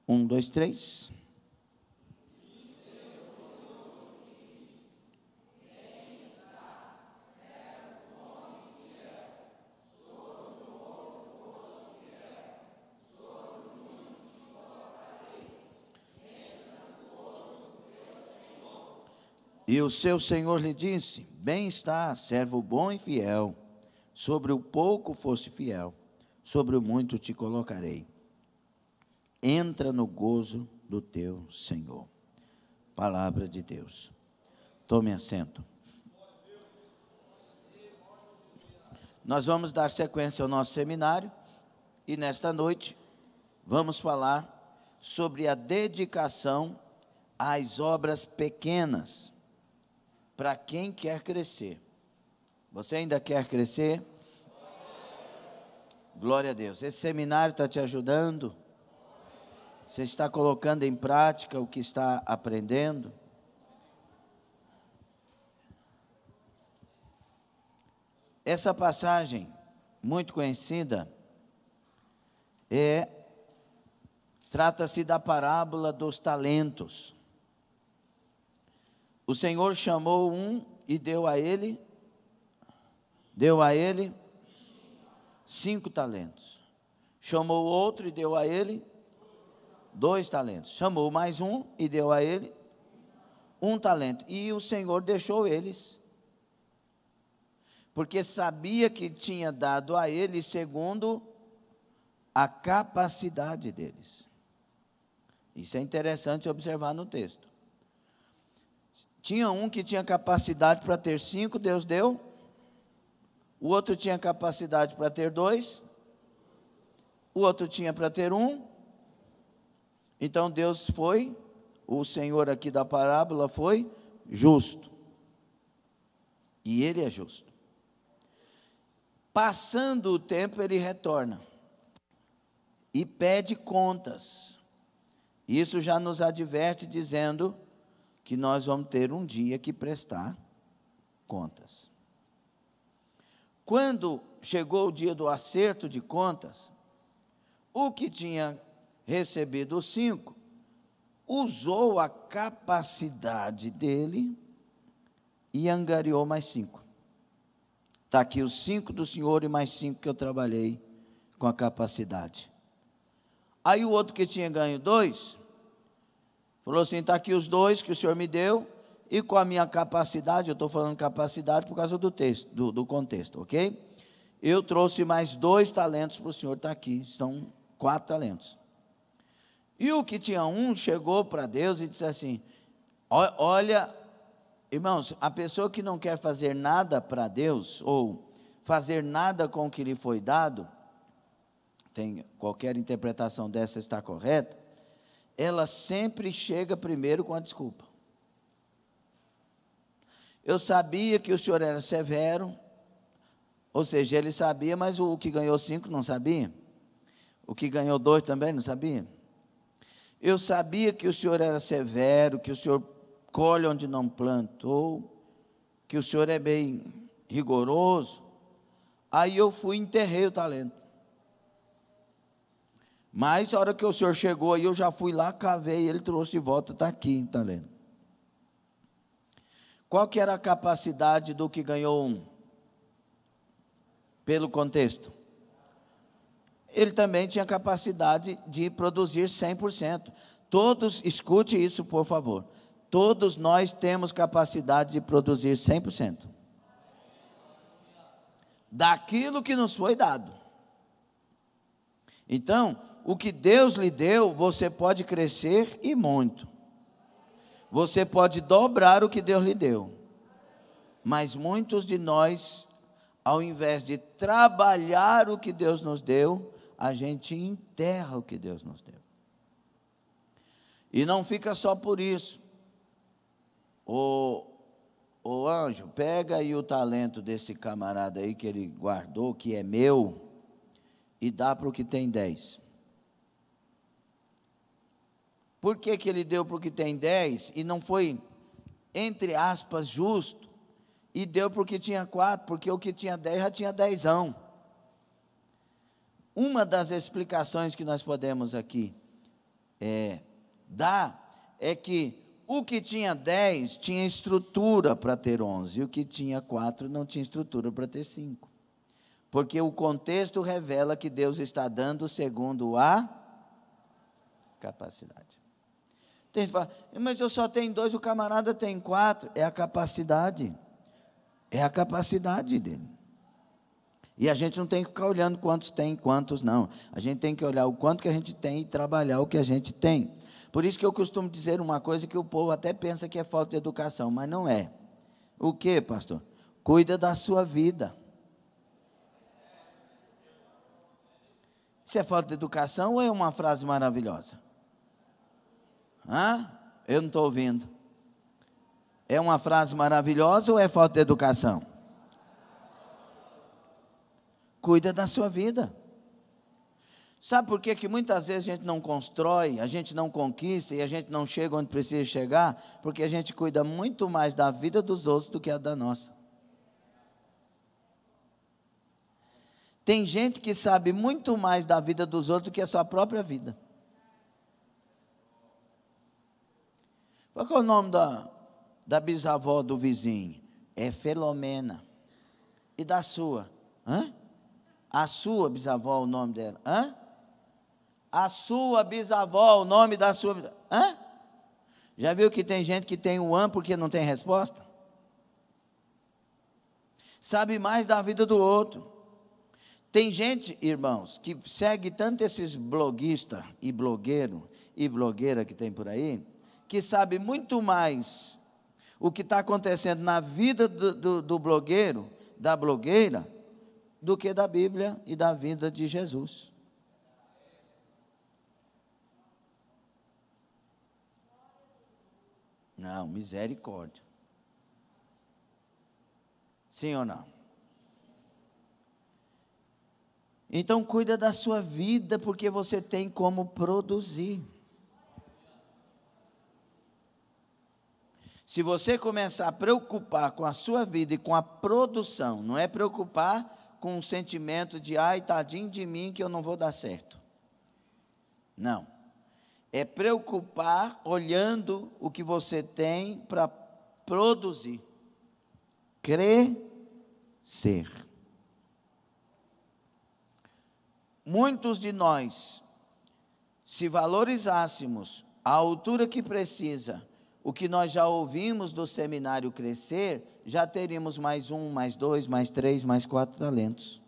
Um, dois, três. E o seu senhor lhe disse: bem está, servo bom e fiel, sobre o pouco foste fiel, sobre o muito te colocarei. Entra no gozo do teu Senhor. Palavra de Deus. Tome assento. Nós vamos dar sequência ao nosso seminário e nesta noite vamos falar sobre a dedicação às obras pequenas para quem quer crescer. Você ainda quer crescer? Glória a Deus. Esse seminário está te ajudando? Você está colocando em prática o que está aprendendo? Essa passagem, muito conhecida, trata-se da parábola dos talentos. O Senhor chamou um e deu a ele 5 talentos. Chamou outro e deu a ele 2 talentos. Chamou mais um e deu a ele 1 talento. E o Senhor deixou eles, porque sabia que tinha dado a eles segundo a capacidade deles. Isso é interessante observar no texto. Tinha um que tinha capacidade para ter 5, Deus deu. O outro tinha capacidade para ter 2. O outro tinha para ter 1. Então Deus foi, o Senhor aqui da parábola foi justo. E Ele é justo. Passando o tempo, Ele retorna e pede contas. Isso já nos adverte dizendo que nós vamos ter um dia que prestar contas. Quando chegou o dia do acerto de contas, o que tinha recebido os 5, usou a capacidade dele e angariou mais 5. Está aqui os 5 do Senhor e mais 5 que eu trabalhei com a capacidade. Aí o outro que tinha ganho 2, falou assim: está aqui os 2 que o Senhor me deu, e com a minha capacidade, eu estou falando capacidade por causa do texto, do contexto, ok? Eu trouxe mais 2 talentos para o Senhor, está aqui, estão 4 talentos. E o que tinha 1 chegou para Deus e disse assim: olha, irmãos, a pessoa que não quer fazer nada para Deus, ou fazer nada com o que lhe foi dado, qualquer interpretação dessa está correta, ela sempre chega primeiro com a desculpa. Eu sabia que o Senhor era severo, ou seja, ele sabia, mas o que ganhou 5 não sabia. O que ganhou 2 também não sabia. Eu sabia que o Senhor era severo, que o Senhor colhe onde não plantou, que o Senhor é bem rigoroso. Aí eu fui e enterrei o talento. Mas a hora que o Senhor chegou aí, eu já fui lá, cavei, ele trouxe de volta, está aqui o talento. Qual que era a capacidade do que ganhou 1? Pelo contexto. Ele também tinha capacidade de produzir 100%. Todos, escute isso por favor, todos nós temos capacidade de produzir 100%. Daquilo que nos foi dado. Então, o que Deus lhe deu, você pode crescer e muito. Você pode dobrar o que Deus lhe deu. Mas muitos de nós, ao invés de trabalhar o que Deus nos deu, a gente enterra o que Deus nos deu. E não fica só por isso. O anjo, pega aí o talento desse camarada aí que ele guardou, que é meu, e dá para o que tem 10. Por que ele deu para o que tem 10 e não foi, entre aspas, justo, e deu para o que tinha 4, porque o que tinha 10 já tinha 10. Uma das explicações que nós podemos aqui dá é que o que tinha 10 tinha estrutura para ter 11, e o que tinha 4 não tinha estrutura para ter 5. Porque o contexto revela que Deus está dando segundo a capacidade. Tem gente que fala, mas eu só tenho 2, o camarada tem 4. É a capacidade. É a capacidade dele. E a gente não tem que ficar olhando quantos tem, quantos não. A gente tem que olhar o quanto que a gente tem e trabalhar o que a gente tem. Por isso que eu costumo dizer uma coisa que o povo até pensa que é falta de educação, mas não é. O que, pastor? Cuida da sua vida. Isso é falta de educação ou é uma frase maravilhosa? Eu não estou ouvindo. É uma frase maravilhosa ou é falta de educação? Cuida da sua vida. Sabe por que muitas vezes a gente não constrói, a gente não conquista e a gente não chega onde precisa chegar? Porque a gente cuida muito mais da vida dos outros do que a da nossa. Tem gente que sabe muito mais da vida dos outros do que a sua própria vida. Qual é o nome da bisavó do vizinho? É Filomena. E da sua? A sua bisavó, o nome dela? A sua bisavó, o nome da sua... Já viu que tem gente que tem o porque não tem resposta? Sabe mais da vida do outro. Tem gente, irmãos, que segue tanto esses bloguistas e blogueiro e blogueira que tem por aí, que sabe muito mais o que está acontecendo na vida do blogueiro, da blogueira, do que da Bíblia e da vida de Jesus. Não, misericórdia. Sim ou não? Então, cuida da sua vida, porque você tem como produzir. Se você começar a preocupar com a sua vida e com a produção, não é preocupar com o sentimento de, ai, tadinho de mim que eu não vou dar certo. Não. É preocupar olhando o que você tem para produzir. Crescer. Muitos de nós, se valorizássemos a altura que precisa, o que nós já ouvimos do seminário Crescer, já teríamos mais 1, mais 2, mais 3, mais 4 talentos.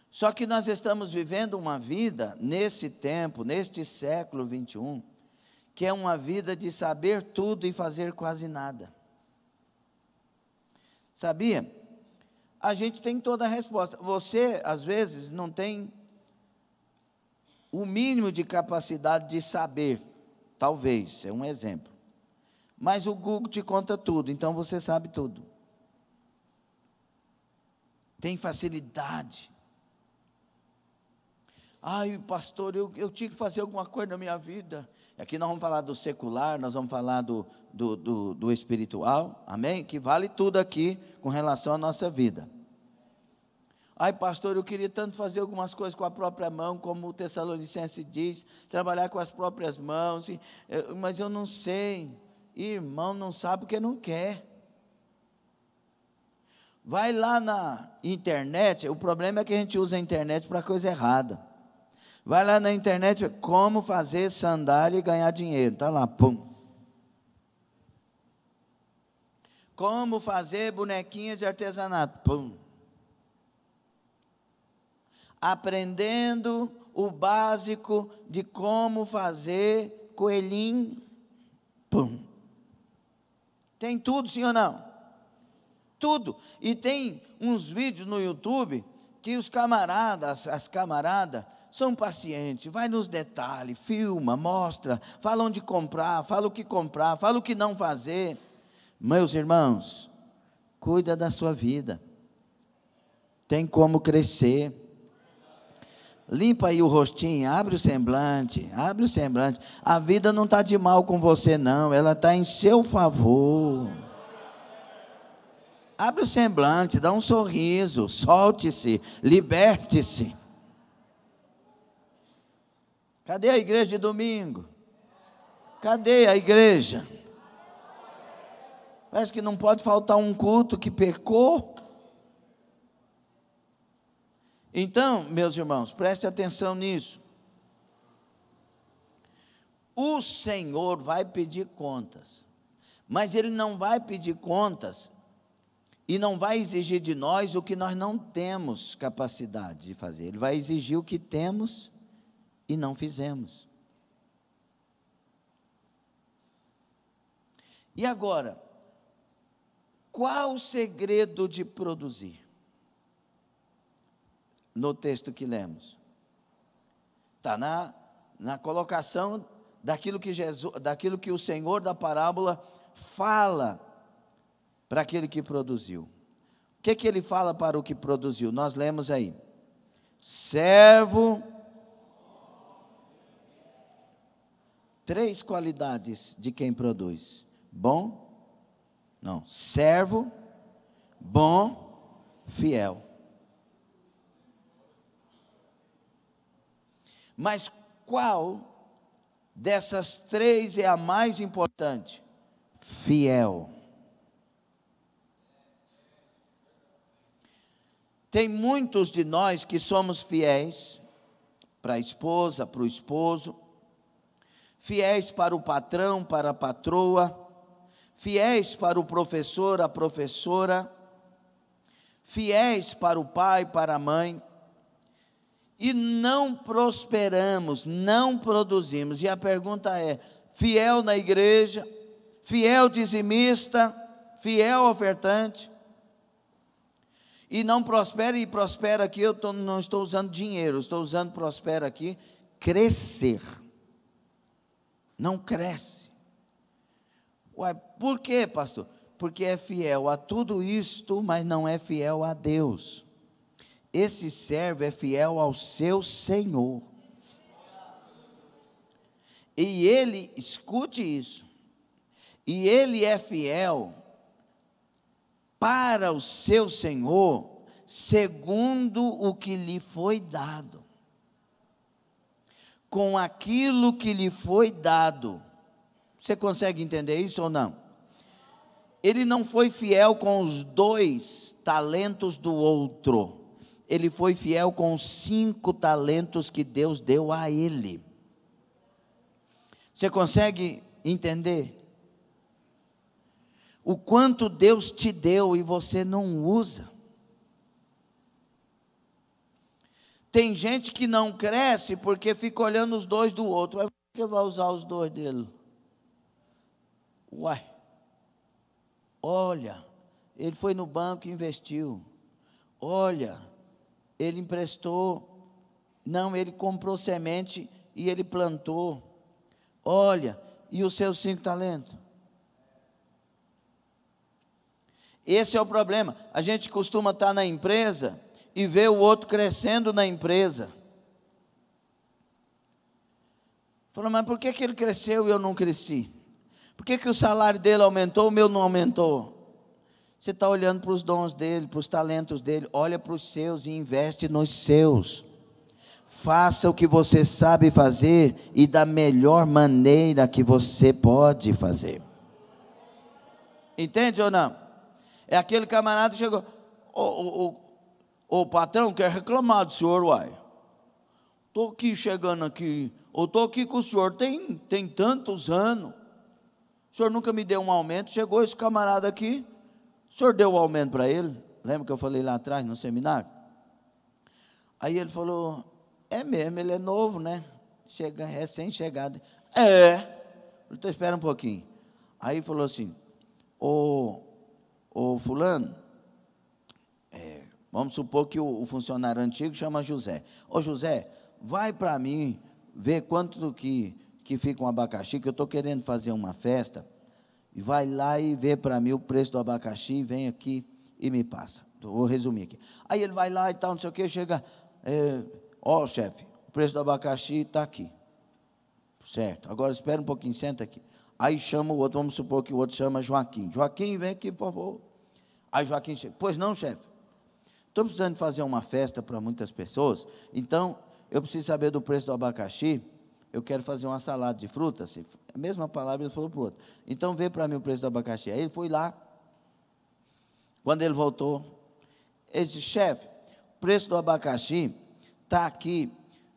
Só que nós estamos vivendo uma vida, nesse tempo, neste século 21, que é uma vida de saber tudo e fazer quase nada. Sabia? A gente tem toda a resposta. Você, às vezes, não tem o mínimo de capacidade de saber, talvez, é um exemplo. Mas o Google te conta tudo, então você sabe tudo. Tem facilidade. Ai, pastor, eu tinha que fazer alguma coisa na minha vida. Aqui nós vamos falar do secular, nós vamos falar do espiritual, amém? Que vale tudo aqui com relação à nossa vida. Ai, pastor, eu queria tanto fazer algumas coisas com a própria mão, como o Tessalonicense diz, trabalhar com as próprias mãos, mas eu não sei. Irmão, não sabe porque não quer. Vai lá na internet, o problema é que a gente usa a internet para coisa errada. Vai lá na internet, como fazer sandália e ganhar dinheiro, está lá, pum. Como fazer bonequinha de artesanato, pum. Aprendendo o básico de como fazer coelhinho, pum. Tem tudo, sim ou não? Tudo. E tem uns vídeos no YouTube que os camaradas, as camaradas, são pacientes, vai nos detalhes, filma, mostra, fala onde comprar, fala o que não fazer. Meus irmãos, cuida da sua vida. Tem como crescer. Limpa aí o rostinho, abre o semblante. A vida não está de mal com você não, ela está em seu favor. Abre o semblante, dá um sorriso, solte-se, liberte-se. Cadê a igreja de domingo? Cadê a igreja? Parece que não pode faltar um culto que pecou. Então, meus irmãos, preste atenção nisso. O Senhor vai pedir contas, mas Ele não vai pedir contas e não vai exigir de nós o que nós não temos capacidade de fazer. Ele vai exigir o que temos e não fizemos. E agora, qual o segredo de produzir? No texto que lemos. Está na colocação daquilo que o Senhor da parábola fala para aquele que produziu. O que ele fala para o que produziu? Nós lemos aí. Servo. 3 qualidades de quem produz. Bom. Não. Servo. Bom. Fiel. Mas qual dessas 3 é a mais importante? Fiel. Tem muitos de nós que somos fiéis para a esposa, para o esposo, fiéis para o patrão, para a patroa, fiéis para o professor, a professora, fiéis para o pai, para a mãe, e não prosperamos, não produzimos. E a pergunta é: fiel na igreja, fiel dizimista, fiel ofertante, e não prospera, e prospera aqui, não estou usando dinheiro, estou usando prospera aqui, crescer, não cresce. Uai, por quê, pastor? Porque é fiel a tudo isto, mas não é fiel a Deus. Esse servo é fiel ao seu Senhor. E ele, escute isso, e ele é fiel para o seu Senhor, segundo o que lhe foi dado. Com aquilo que lhe foi dado. Você consegue entender isso ou não? Ele não foi fiel com os 2 talentos do outro. Ele foi fiel com os 5 talentos que Deus deu a ele. Você consegue entender? O quanto Deus te deu e você não usa. Tem gente que não cresce porque fica olhando os 2 do outro. Por que vai usar os 2 dele? Uai, olha, ele foi no banco e investiu. Olha, ele emprestou, não, ele comprou semente e ele plantou. Olha, e os seus 5 talentos? Esse é o problema. A gente costuma estar na empresa e ver o outro crescendo na empresa. Fala, mas por que ele cresceu e eu não cresci? Por que o salário dele aumentou, o meu não aumentou? Você está olhando para os dons dele, para os talentos dele, olha para os seus e investe nos seus. Faça o que você sabe fazer e da melhor maneira que você pode fazer. Entende ou não? É aquele camarada que chegou, o patrão quer reclamar do senhor, uai. Estou aqui chegando aqui, ou estou aqui com o senhor, tem tantos anos. O senhor nunca me deu um aumento. Chegou esse camarada aqui, o senhor deu o aumento para ele? Lembra que eu falei lá atrás no seminário? Aí ele falou, é mesmo, ele é novo, né? Recém-chegado. Então espera um pouquinho. Aí falou assim, ô fulano, vamos supor que o funcionário antigo chama José. Ô José, vai para mim ver quanto que fica um abacaxi, que eu estou querendo fazer uma festa, e vai lá e vê para mim o preço do abacaxi, vem aqui e me passa. Vou resumir aqui. Aí ele vai lá e tal, não sei o que, chega, chefe, o preço do abacaxi está aqui. Certo, agora espera um pouquinho, senta aqui. Aí chama o outro, vamos supor que o outro chama Joaquim. Joaquim, vem aqui, por favor. Aí Joaquim chega, pois não, chefe, estou precisando fazer uma festa para muitas pessoas, então eu preciso saber do preço do abacaxi, eu quero fazer uma salada de frutas. A mesma palavra ele falou para o outro. Então vê para mim o preço do abacaxi. Aí ele foi lá. Quando ele voltou, ele disse: chefe, o preço do abacaxi está aqui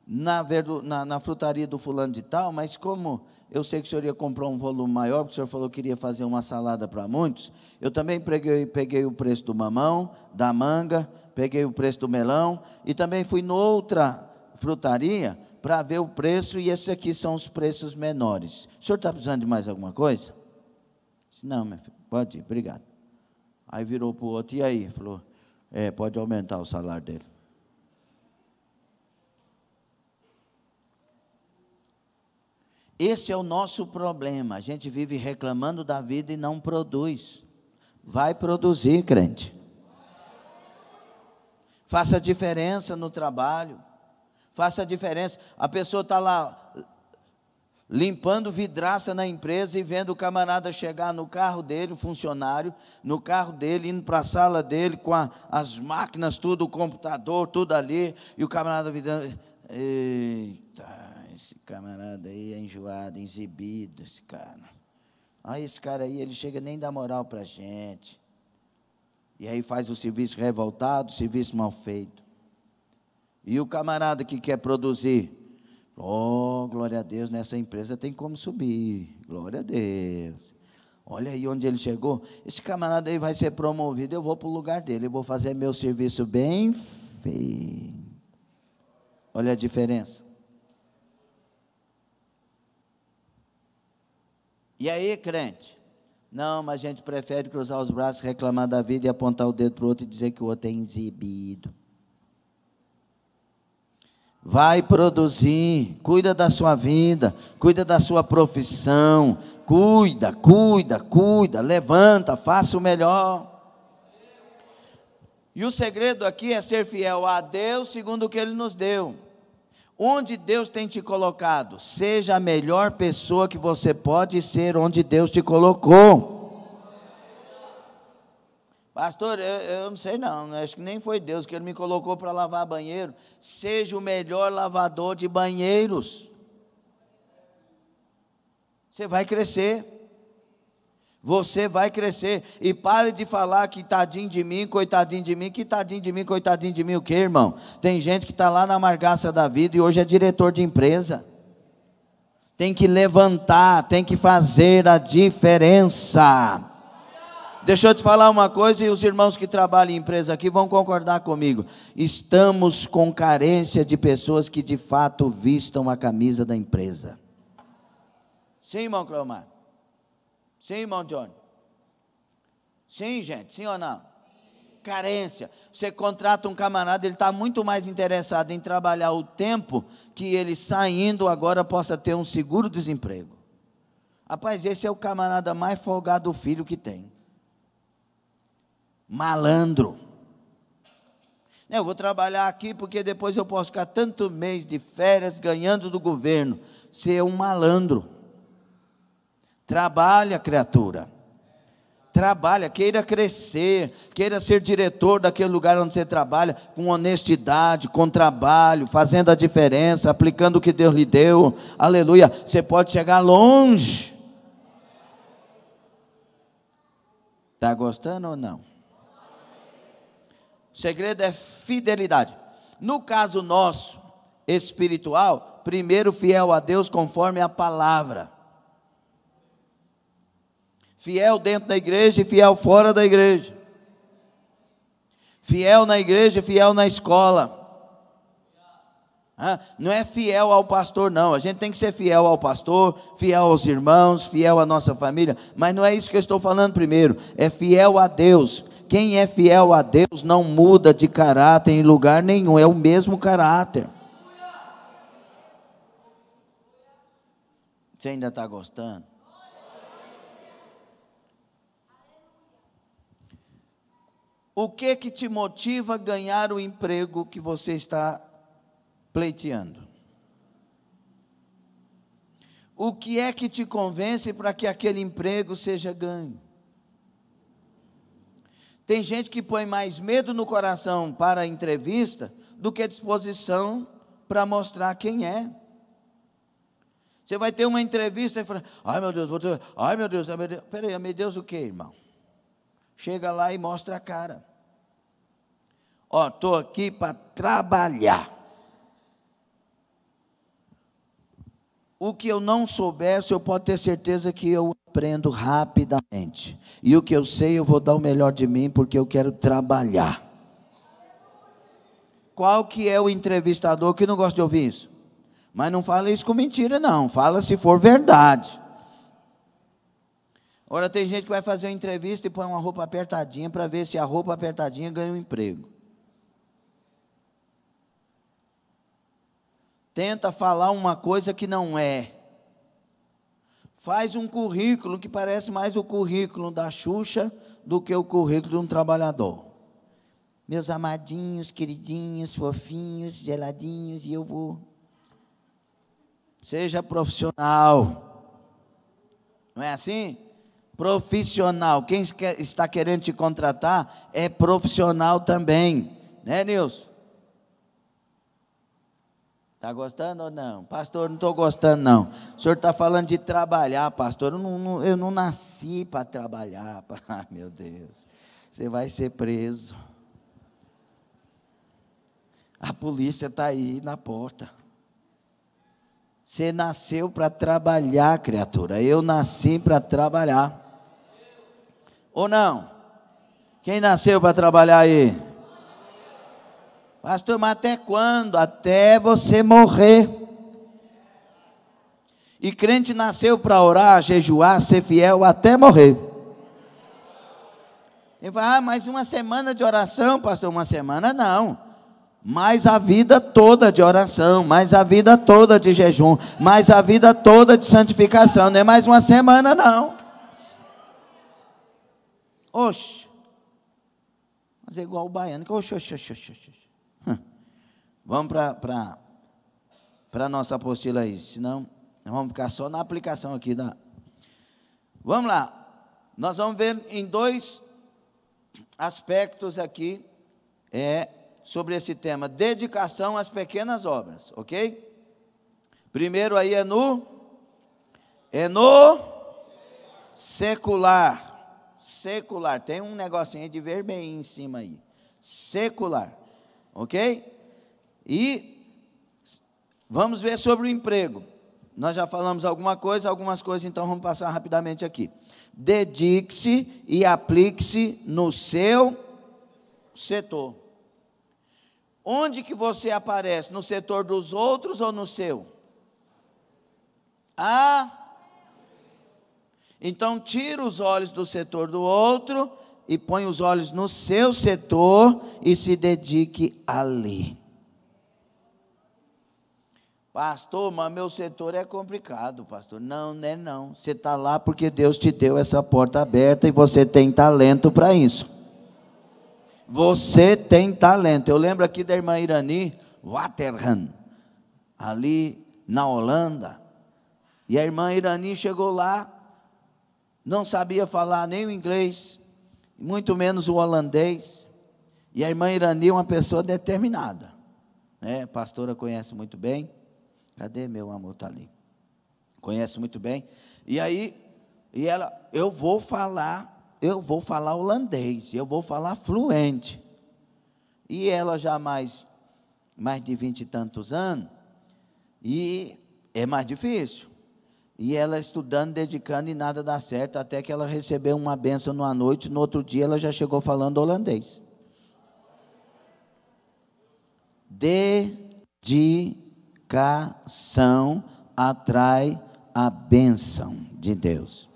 na frutaria do fulano de tal, mas como eu sei que o senhor ia comprar um volume maior, porque o senhor falou que queria fazer uma salada para muitos, eu também peguei o preço do mamão, da manga, peguei o preço do melão, e também fui noutra frutaria para ver o preço, e esses aqui são os preços menores. O senhor está precisando de mais alguma coisa? Disse: não, meu filho, pode ir, obrigado. Aí virou para o outro: e aí? Falou: pode aumentar o salário dele. Esse é o nosso problema. A gente vive reclamando da vida e não produz. Vai produzir, crente. Faça a diferença no trabalho. Faça a diferença. A pessoa está lá limpando vidraça na empresa e vendo o camarada chegar no carro dele, o funcionário, no carro dele, indo para a sala dele com as máquinas, tudo, o computador, tudo ali, e o camarada vidrando. Eita, esse camarada aí é enjoado, exibido, esse cara. Aí esse cara aí, ele chega nem dá moral para a gente. E aí faz o serviço revoltado, o serviço mal feito. E o camarada que quer produzir: oh, glória a Deus, nessa empresa tem como subir, glória a Deus. Olha aí onde ele chegou. Esse camarada aí vai ser promovido, eu vou para o lugar dele, eu vou fazer meu serviço bem feito. Olha a diferença. E aí, crente? Não, mas a gente prefere cruzar os braços, reclamar da vida e apontar o dedo para o outro e dizer que o outro é exibido. Vai produzir, cuida da sua vida, cuida da sua profissão, cuida, levanta, faça o melhor. E o segredo aqui é ser fiel a Deus segundo o que Ele nos deu. Onde Deus tem te colocado, seja a melhor pessoa que você pode ser onde Deus te colocou. Pastor, eu não sei não, acho que nem foi Deus que Ele me colocou para lavar banheiro. Seja o melhor lavador de banheiros. Você vai crescer. Você vai crescer. E pare de falar que tadinho de mim, coitadinho de mim. Que tadinho de mim, coitadinho de mim o quê, irmão? Tem gente que está lá na amargaça da vida e hoje é diretor de empresa. Tem que levantar, tem que fazer a diferença. Deixa eu te falar uma coisa, e os irmãos que trabalham em empresa aqui vão concordar comigo. Estamos com carência de pessoas que de fato vistam a camisa da empresa. Sim, irmão Cleomar? Sim, irmão Johnny? Sim, gente, sim ou não? Carência. Você contrata um camarada, ele está muito mais interessado em trabalhar o tempo que ele saindo agora possa ter um seguro-desemprego. Rapaz, esse é o camarada mais folgado do filho que tem. Malandro. Eu vou trabalhar aqui porque depois eu posso ficar tanto mês de férias ganhando do governo. Você é um malandro. Trabalha, criatura. Trabalha, queira crescer, queira ser diretor daquele lugar onde você trabalha, com honestidade, com trabalho, fazendo a diferença, aplicando o que Deus lhe deu. Aleluia. Você pode chegar longe. Está gostando ou não? O segredo é fidelidade. No caso nosso, espiritual, primeiro fiel a Deus conforme a palavra. Fiel dentro da igreja e fiel fora da igreja. Fiel na igreja e fiel na escola. Não é fiel ao pastor não, a gente tem que ser fiel ao pastor, fiel aos irmãos, fiel à nossa família, mas não é isso que eu estou falando primeiro, é fiel a Deus. Quem é fiel a Deus não muda de caráter em lugar nenhum, é o mesmo caráter. Você ainda está gostando? O que te motiva a ganhar o emprego que você está pleiteando? O que é que te convence para que aquele emprego seja ganho? Tem gente que põe mais medo no coração para a entrevista do que disposição para mostrar quem é. Você vai ter uma entrevista e fala, ai meu Deus, ai meu Deus, peraí, meu Deus o que, irmão? Chega lá e mostra a cara. Ó, estou aqui para trabalhar. O que eu não souber, eu posso ter certeza que eu aprendo rapidamente. E o que eu sei, eu vou dar o melhor de mim, porque eu quero trabalhar. Qual que é o entrevistador que não gosta de ouvir isso? Mas não fala isso com mentira, não. Fala se for verdade. Ora, tem gente que vai fazer uma entrevista e põe uma roupa apertadinha para ver se a roupa apertadinha ganha um emprego. Tenta falar uma coisa que não é. Faz um currículo que parece mais o currículo da Xuxa do que o currículo de um trabalhador. Meus amadinhos, queridinhos, fofinhos, geladinhos, e eu vou. Seja profissional. Não é assim? Profissional. Quem está querendo te contratar é profissional também. Né, Nilson? Está gostando ou não? Pastor, não estou gostando não. O senhor está falando de trabalhar, pastor. Eu não nasci para trabalhar. Ah, meu Deus. Você vai ser preso. A polícia está aí na porta. Você nasceu para trabalhar, criatura. Eu nasci para trabalhar. Ou não? Quem nasceu para trabalhar aí? Pastor, mas até quando? Até você morrer. E crente nasceu para orar, jejuar, ser fiel até morrer. Ele fala, mas uma semana de oração, pastor? Uma semana não. Mais a vida toda de oração, mais a vida toda de jejum, mais a vida toda de santificação. Não é mais uma semana não. Oxe. Mas é igual o baiano. Oxe. Vamos para a nossa apostila aí, senão nós vamos ficar só na aplicação aqui. Vamos lá, nós vamos ver em dois aspectos aqui, sobre esse tema, dedicação às pequenas obras, ok? Primeiro aí é no secular, tem um negocinho de vermelho em cima aí, secular, ok? E vamos ver sobre o emprego. Nós já falamos algumas coisas, então vamos passar rapidamente aqui. Dedique-se e aplique-se no seu setor. Onde que você aparece? No setor dos outros ou no seu? Então tira os olhos do setor do outro e põe os olhos no seu setor e se dedique ali. Pastor, mas meu setor é complicado, pastor. Não, não é não. Você está lá porque Deus te deu essa porta aberta e você tem talento para isso. Você tem talento. Eu lembro aqui da irmã Irani Waterhan, ali na Holanda. E a irmã Irani chegou lá, não sabia falar nem o inglês, muito menos o holandês. E a irmã Irani é uma pessoa determinada. A pastora conhece muito bem. Cadê meu amor? Está ali. Conhece muito bem. E aí, ela, eu vou falar holandês, eu vou falar fluente. E ela já mais de 20 e tantos anos, e é mais difícil. E ela estudando, dedicando, e nada dá certo, até que ela recebeu uma bênção numa noite, no outro dia ela já chegou falando holandês. Dedicação atrai a bênção de Deus.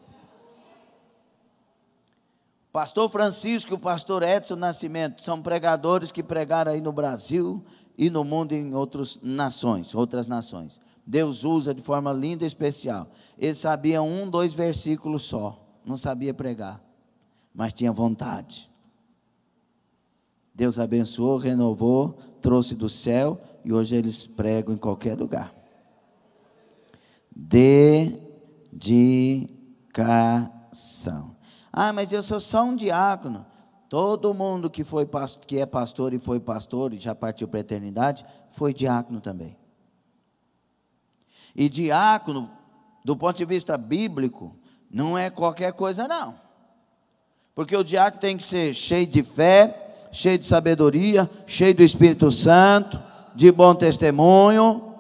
Pastor Francisco e o pastor Edson Nascimento são pregadores que pregaram aí no Brasil e no mundo em outras nações. Deus usa de forma linda e especial. Eles sabiam 2 versículos só, não sabia pregar, mas tinha vontade. Deus abençoou, renovou, trouxe do céu e hoje eles pregam em qualquer lugar. Dedicação. Mas eu sou só um diácono. Todo mundo que é pastor e foi pastor e já partiu para a eternidade, foi diácono também. E diácono do ponto de vista bíblico, não é qualquer coisa não. Porque o diácono tem que ser cheio de fé, cheio de sabedoria, cheio do Espírito Santo, de bom testemunho.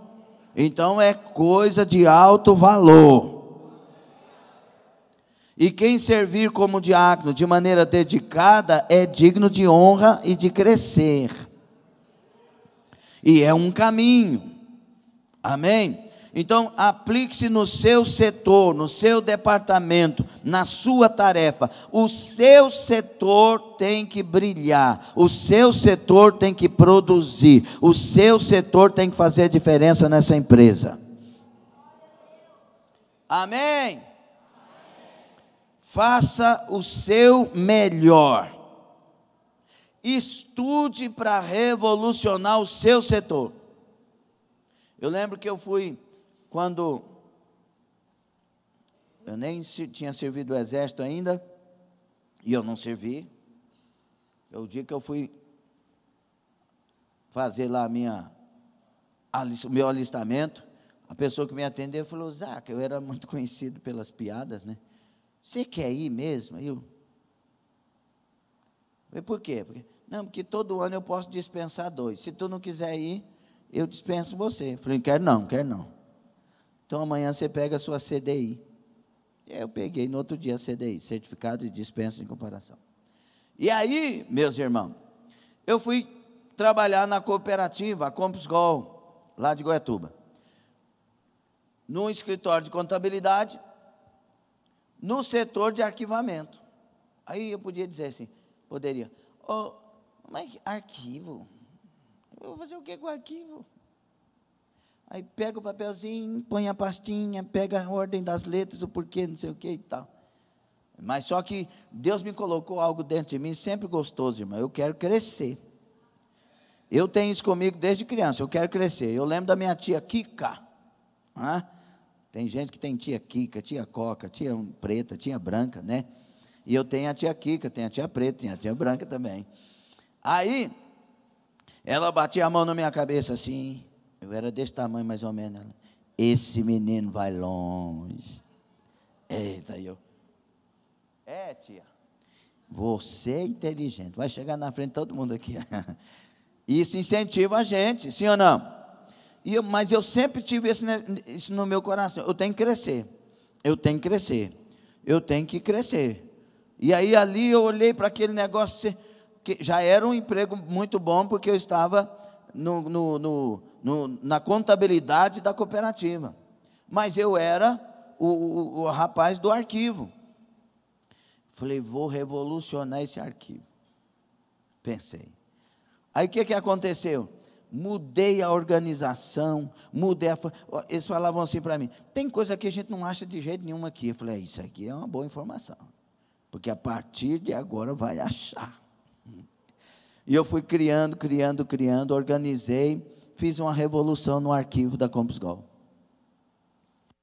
Então é coisa de alto valor. E quem servir como diácono de maneira dedicada é digno de honra e de crescer. E é um caminho. Amém? Então, aplique-se no seu setor, no seu departamento, na sua tarefa. O seu setor tem que brilhar, o seu setor tem que produzir, o seu setor tem que fazer diferença nessa empresa. Amém? Faça o seu melhor. Estude para revolucionar o seu setor. Eu lembro que eu fui, quando eu nem tinha servido o exército ainda, e eu não servi, o dia que eu fui fazer lá o meu alistamento, a pessoa que me atendeu falou: Zaca, eu era muito conhecido pelas piadas, né? Você quer ir mesmo? Eu falei: por quê? Não, porque todo ano eu posso dispensar 2. Se tu não quiser ir, eu dispenso você. Eu falei: quero não. Então amanhã você pega a sua CDI. E aí eu peguei no outro dia a CDI, Certificado de Dispensa de Comparação. E aí, meus irmãos, eu fui trabalhar na cooperativa, a Campus Gol, lá de Goiatuba. No escritório de contabilidade, no setor de arquivamento. Aí eu podia dizer assim, mas arquivo? Eu vou fazer o que com o arquivo? Aí pega o papelzinho, põe a pastinha, pega a ordem das letras, o porquê, não sei o que e tal. Mas só que Deus me colocou algo dentro de mim, sempre gostoso, irmão. Eu quero crescer. Eu tenho isso comigo desde criança, eu quero crescer. Eu lembro da minha tia Kika. Tem gente que tem tia Kika, tia Coca, tia preta, tia branca, né? E eu tenho a tia Kika, tenho a tia preta, tenho a tia branca também. Aí, ela batia a mão na minha cabeça assim, eu era desse tamanho mais ou menos. Ela: esse menino vai longe. Eita, tia, você é inteligente, vai chegar na frente de todo mundo aqui. Isso incentiva a gente, sim ou não? Mas eu sempre tive isso no meu coração. Eu tenho que crescer. E aí ali eu olhei para aquele negócio, que já era um emprego muito bom, porque eu estava na contabilidade da cooperativa. Mas eu era o rapaz do arquivo. Falei: vou revolucionar esse arquivo. Pensei. Aí o que aconteceu? Mudei a organização, eles falavam assim para mim: tem coisa que a gente não acha de jeito nenhum aqui. Eu falei: isso aqui é uma boa informação, porque a partir de agora vai achar. E eu fui criando, organizei, fiz uma revolução no arquivo da Campus Gol.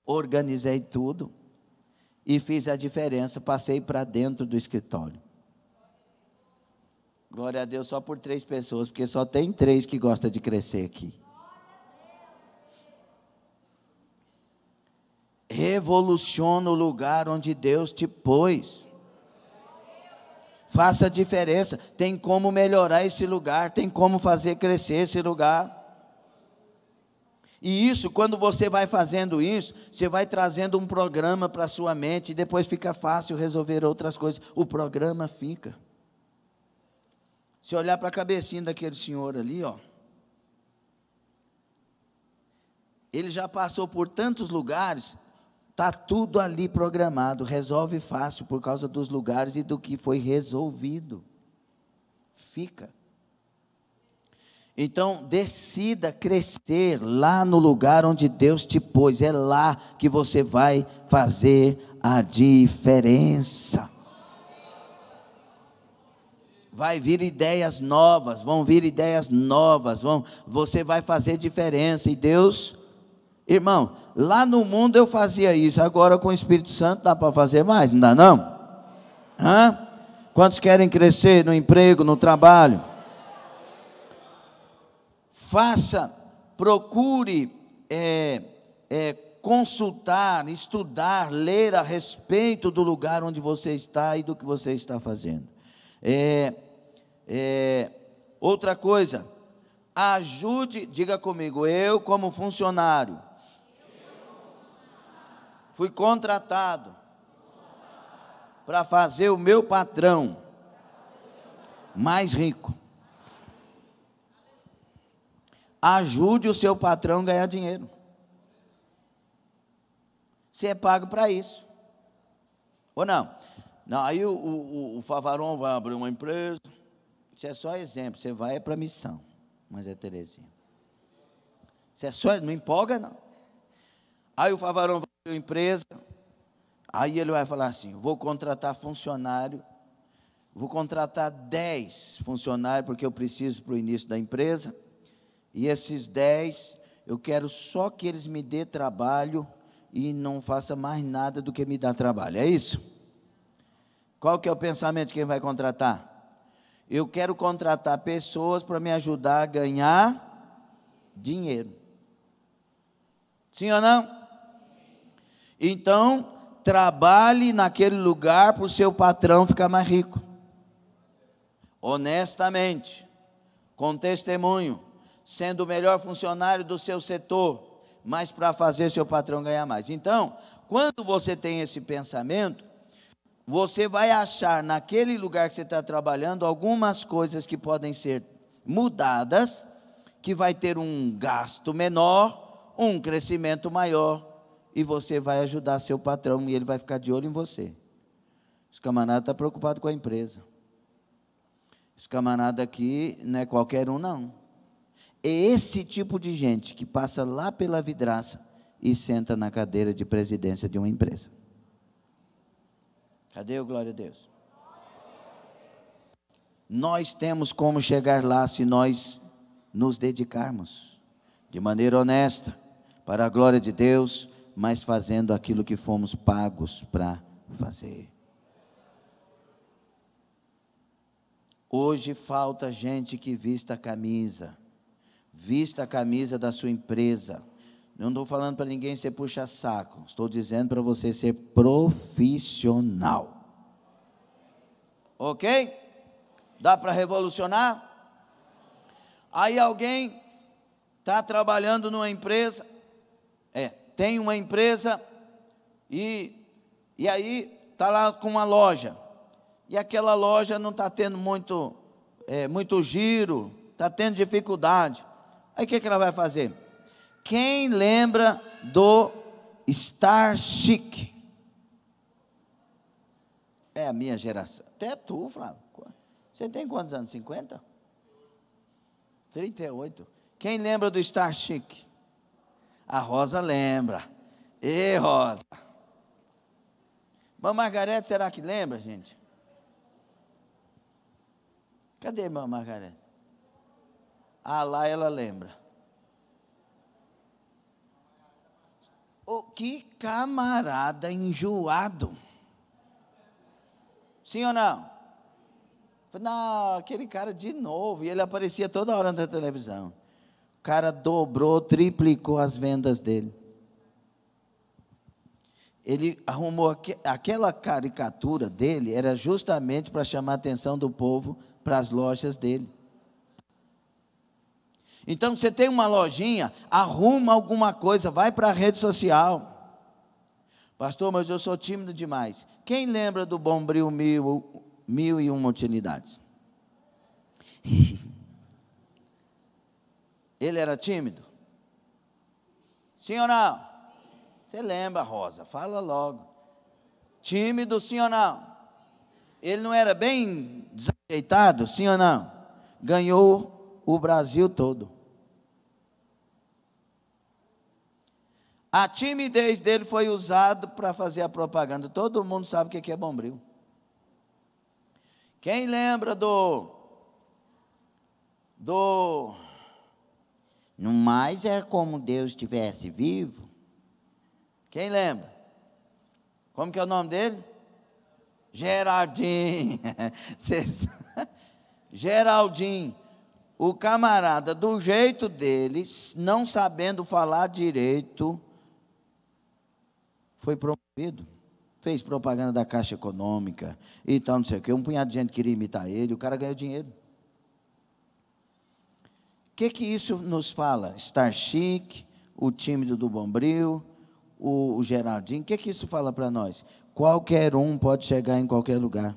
Organizei tudo e fiz a diferença, passei para dentro do escritório. Glória a Deus, só por 3 pessoas, porque só tem 3 que gostam de crescer aqui. Revoluciona o lugar onde Deus te pôs. Faça a diferença. Tem como melhorar esse lugar, tem como fazer crescer esse lugar. E isso, quando você vai fazendo isso, você vai trazendo um programa para a sua mente, e depois fica fácil resolver outras coisas. O programa fica. Se olhar para a cabecinha daquele senhor ali, ele já passou por tantos lugares, está tudo ali programado, resolve fácil por causa dos lugares e do que foi resolvido. Fica. Então, decida crescer lá no lugar onde Deus te pôs, é lá que você vai fazer a diferença. Vai vir ideias novas, você vai fazer diferença, e Deus, irmão, lá no mundo eu fazia isso, agora com o Espírito Santo dá para fazer mais, não dá não? Quantos querem crescer no emprego, no trabalho? Procure consultar, estudar, ler a respeito do lugar onde você está e do que você está fazendo. Outra coisa, ajude, diga comigo, eu como funcionário, fui contratado para fazer o meu patrão mais rico. Ajude o seu patrão a ganhar dinheiro. Você é pago para isso. Ou não? Não, aí o Favaron vai abrir uma empresa. Isso é só exemplo. Você vai para a missão. Mas é Terezinha. Isso é só, não empolga não. Aí o Favaron vai abrir uma empresa. Aí ele vai falar assim, vou contratar funcionário. Vou contratar 10 funcionários, porque eu preciso para o início da empresa. E esses 10, eu quero só que eles me dê trabalho e não faça mais nada do que me dar trabalho. É isso? Qual que é o pensamento de quem vai contratar? Eu quero contratar pessoas para me ajudar a ganhar dinheiro. Sim ou não? Então, trabalhe naquele lugar para o seu patrão ficar mais rico. Honestamente, com testemunho, sendo o melhor funcionário do seu setor, mas para fazer seu patrão ganhar mais. Então, quando você tem esse pensamento, você vai achar naquele lugar que você está trabalhando algumas coisas que podem ser mudadas, que vai ter um gasto menor, um crescimento maior, e você vai ajudar seu patrão e ele vai ficar de olho em você. Esse camarada está preocupado com a empresa. Esse camarada aqui não é qualquer um, não. É esse tipo de gente que passa lá pela vidraça e senta na cadeira de presidência de uma empresa. Cadê o glória a Deus? Nós temos como chegar lá se nós nos dedicarmos de maneira honesta, para a glória de Deus, mas fazendo aquilo que fomos pagos para fazer. Hoje falta gente que vista a camisa. Vista a camisa da sua empresa. Não estou falando para ninguém ser puxa-saco. Estou dizendo para você ser profissional. Ok? Dá para revolucionar? Aí alguém está trabalhando numa empresa, tem uma empresa e aí está lá com uma loja. E aquela loja não está tendo muito giro, está tendo dificuldade. Aí o que ela vai fazer? Quem lembra do Star Chic? É a minha geração. Até tu, Flávio. Você tem quantos anos? 50? 38. Quem lembra do Star Chic? A Rosa lembra. Ê, Rosa. Mas Margarete, será que lembra, gente? Cadê irmã Margarete? Ah, lá ela lembra. Oh, que camarada enjoado. Sim ou não? Não, aquele cara de novo. E ele aparecia toda hora na televisão. O cara dobrou, triplicou as vendas dele. Ele arrumou aquela caricatura dele, era justamente para chamar a atenção do povo para as lojas dele. Então, você tem uma lojinha, arruma alguma coisa, vai para a rede social. Pastor, mas eu sou tímido demais. Quem lembra do Bombril 1001 utilidades? Ele era tímido? Sim ou não? Você lembra, Rosa? Fala logo. Tímido, sim ou não? Ele não era bem desajeitado, sim ou não? Ganhou o Brasil todo. A timidez dele foi usada para fazer a propaganda. Todo mundo sabe o que é Bombril. Quem lembra no mais é como Deus estivesse vivo? Quem lembra? Como que é o nome dele? Geraldinho. Geraldinho. O camarada, do jeito dele, não sabendo falar direito, foi promovido, fez propaganda da Caixa Econômica e tal, não sei o quê. Um punhado de gente queria imitar ele, o cara ganhou dinheiro. O que isso nos fala? Star Chic, o tímido do Bombril, o Geraldinho, o que isso fala para nós? Qualquer um pode chegar em qualquer lugar.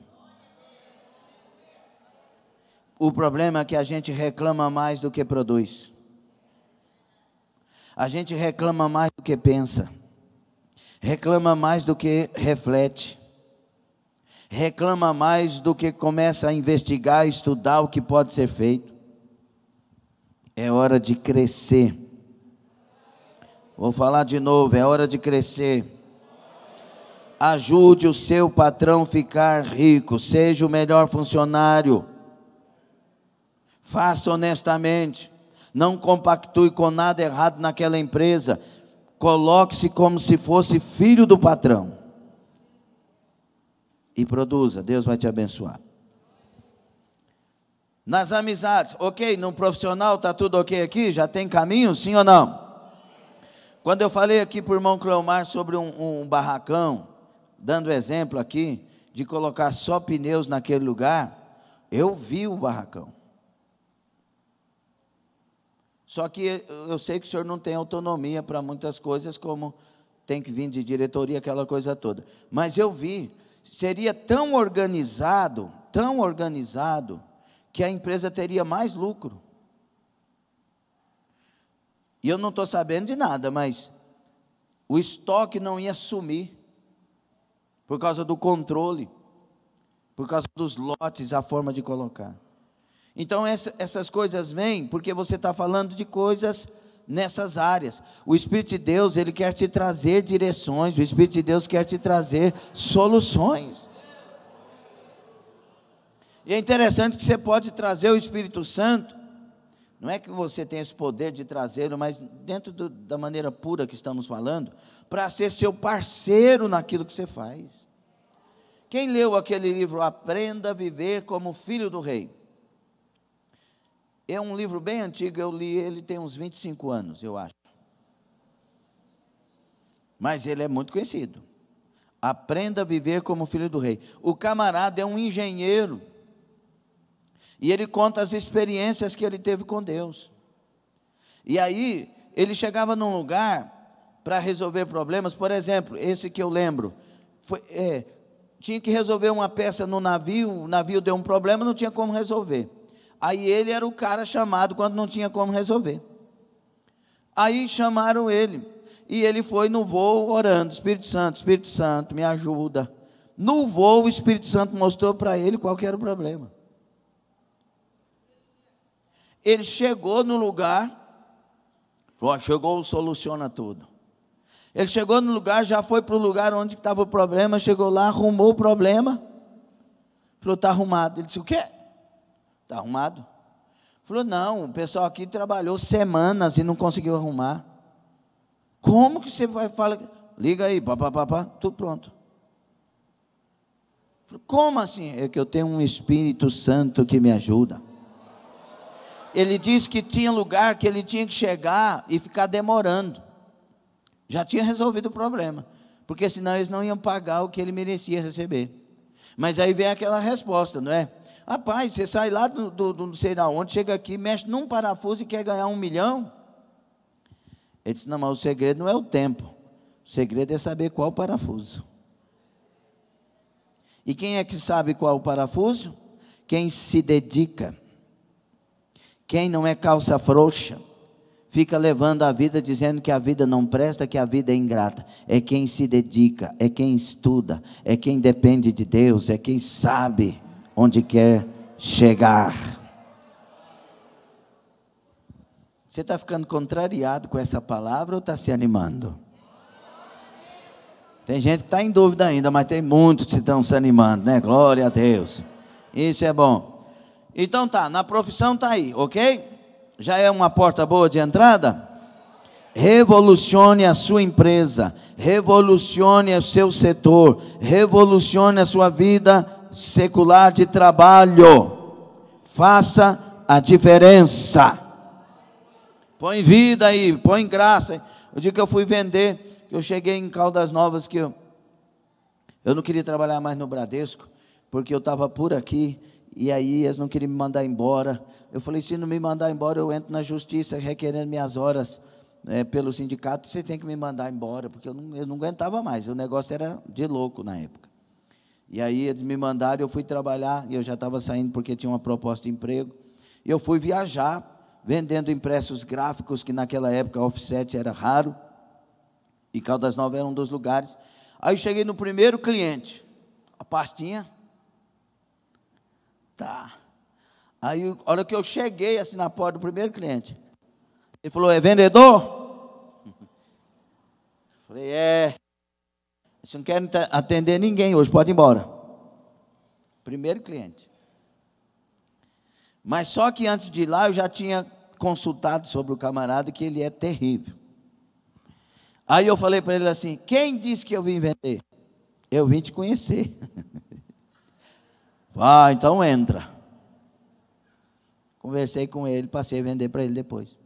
O problema é que a gente reclama mais do que produz. A gente reclama mais do que pensa. Reclama mais do que reflete. Reclama mais do que começa a investigar, estudar o que pode ser feito. É hora de crescer. Vou falar de novo, é hora de crescer. Ajude o seu patrão a ficar rico, seja o melhor funcionário. Faça honestamente, não compactue com nada errado naquela empresa. Coloque-se como se fosse filho do patrão. E produza, Deus vai te abençoar. Nas amizades, ok, no profissional está tudo ok aqui? Já tem caminho, sim ou não? Quando eu falei aqui para o irmão Cleomar sobre um barracão, dando exemplo aqui, de colocar só pneus naquele lugar, eu vi o barracão. Só que eu sei que o senhor não tem autonomia para muitas coisas, como tem que vir de diretoria, aquela coisa toda. Mas eu vi, seria tão organizado, que a empresa teria mais lucro. E eu não estou sabendo de nada, mas o estoque não ia sumir, por causa do controle, por causa dos lotes, a forma de colocar. Então essas coisas vêm, porque você está falando de coisas nessas áreas. O Espírito de Deus, ele quer te trazer direções, o Espírito de Deus quer te trazer soluções. E é interessante que você pode trazer o Espírito Santo, não é que você tem esse poder de trazê-lo, mas dentro da maneira pura que estamos falando, para ser seu parceiro naquilo que você faz. Quem leu aquele livro, Aprenda a Viver como Filho do Rei? É um livro bem antigo, eu li ele tem uns 25 anos, eu acho. Mas ele é muito conhecido. Aprenda a Viver como Filho do Rei. O camarada é um engenheiro. E ele conta as experiências que ele teve com Deus. E aí, ele chegava num lugar para resolver problemas. Por exemplo, esse que eu lembro, tinha que resolver uma peça no navio, o navio deu um problema, não tinha como resolver. Aí ele era o cara chamado quando não tinha como resolver. Aí chamaram ele, e ele foi no voo orando, Espírito Santo, me ajuda. No voo, o Espírito Santo mostrou para ele qual que era o problema. Ele chegou no lugar, chegou, soluciona tudo. Ele chegou no lugar, já foi para o lugar onde estava o problema, chegou lá, arrumou o problema, falou, está arrumado. Ele disse, o quê? Está arrumado? Falou, não, o pessoal aqui trabalhou semanas e não conseguiu arrumar. Como que você vai falar? Liga aí, papapá, tudo pronto. Falou, como assim? É que eu tenho um Espírito Santo que me ajuda. Ele disse que tinha lugar que ele tinha que chegar e ficar demorando. Já tinha resolvido o problema, porque senão eles não iam pagar o que ele merecia receber. Mas aí vem aquela resposta, não é? Rapaz, você sai lá do não sei de onde, chega aqui, mexe num parafuso e quer ganhar 1 milhão? Ele disse, não, mas o segredo não é o tempo, o segredo é saber qual parafuso. E quem é que sabe qual o parafuso? Quem se dedica. Quem não é calça frouxa, fica levando a vida dizendo que a vida não presta, que a vida é ingrata. É quem se dedica, é quem estuda, é quem depende de Deus, é quem sabe onde quer chegar. Você está ficando contrariado com essa palavra ou está se animando? Tem gente que está em dúvida ainda, mas tem muitos que estão se animando, né? Glória a Deus. Isso é bom. Então tá, na profissão tá aí, ok? Já é uma porta boa de entrada? Revolucione a sua empresa, revolucione o seu setor, revolucione a sua vida secular de trabalho. Faça a diferença. Põe vida aí, põe graça. O dia que eu fui vender, eu cheguei em Caldas Novas, que eu não queria trabalhar mais no Bradesco, porque eu estava por aqui, e aí eles não queriam me mandar embora. Eu falei, se não me mandar embora, eu entro na justiça requerendo minhas horas pelo sindicato, você tem que me mandar embora, porque eu não aguentava mais, o negócio era de louco na época. E aí eles me mandaram, eu fui trabalhar, e eu já estava saindo porque tinha uma proposta de emprego, e eu fui viajar, vendendo impressos gráficos, que naquela época a offset era raro, e Caldas Novas era um dos lugares. Aí eu cheguei no primeiro cliente, a pastinha, tá. Aí, a hora que eu cheguei, assim, na porta do primeiro cliente, ele falou, é vendedor? Falei, você não quer atender ninguém hoje, pode ir embora. Primeiro cliente. Mas só que antes de ir lá, eu já tinha consultado sobre o camarada, que ele é terrível. Aí eu falei para ele assim, quem disse que eu vim vender? Eu vim te conhecer. Então entra. Conversei com ele, passei a vender para ele depois.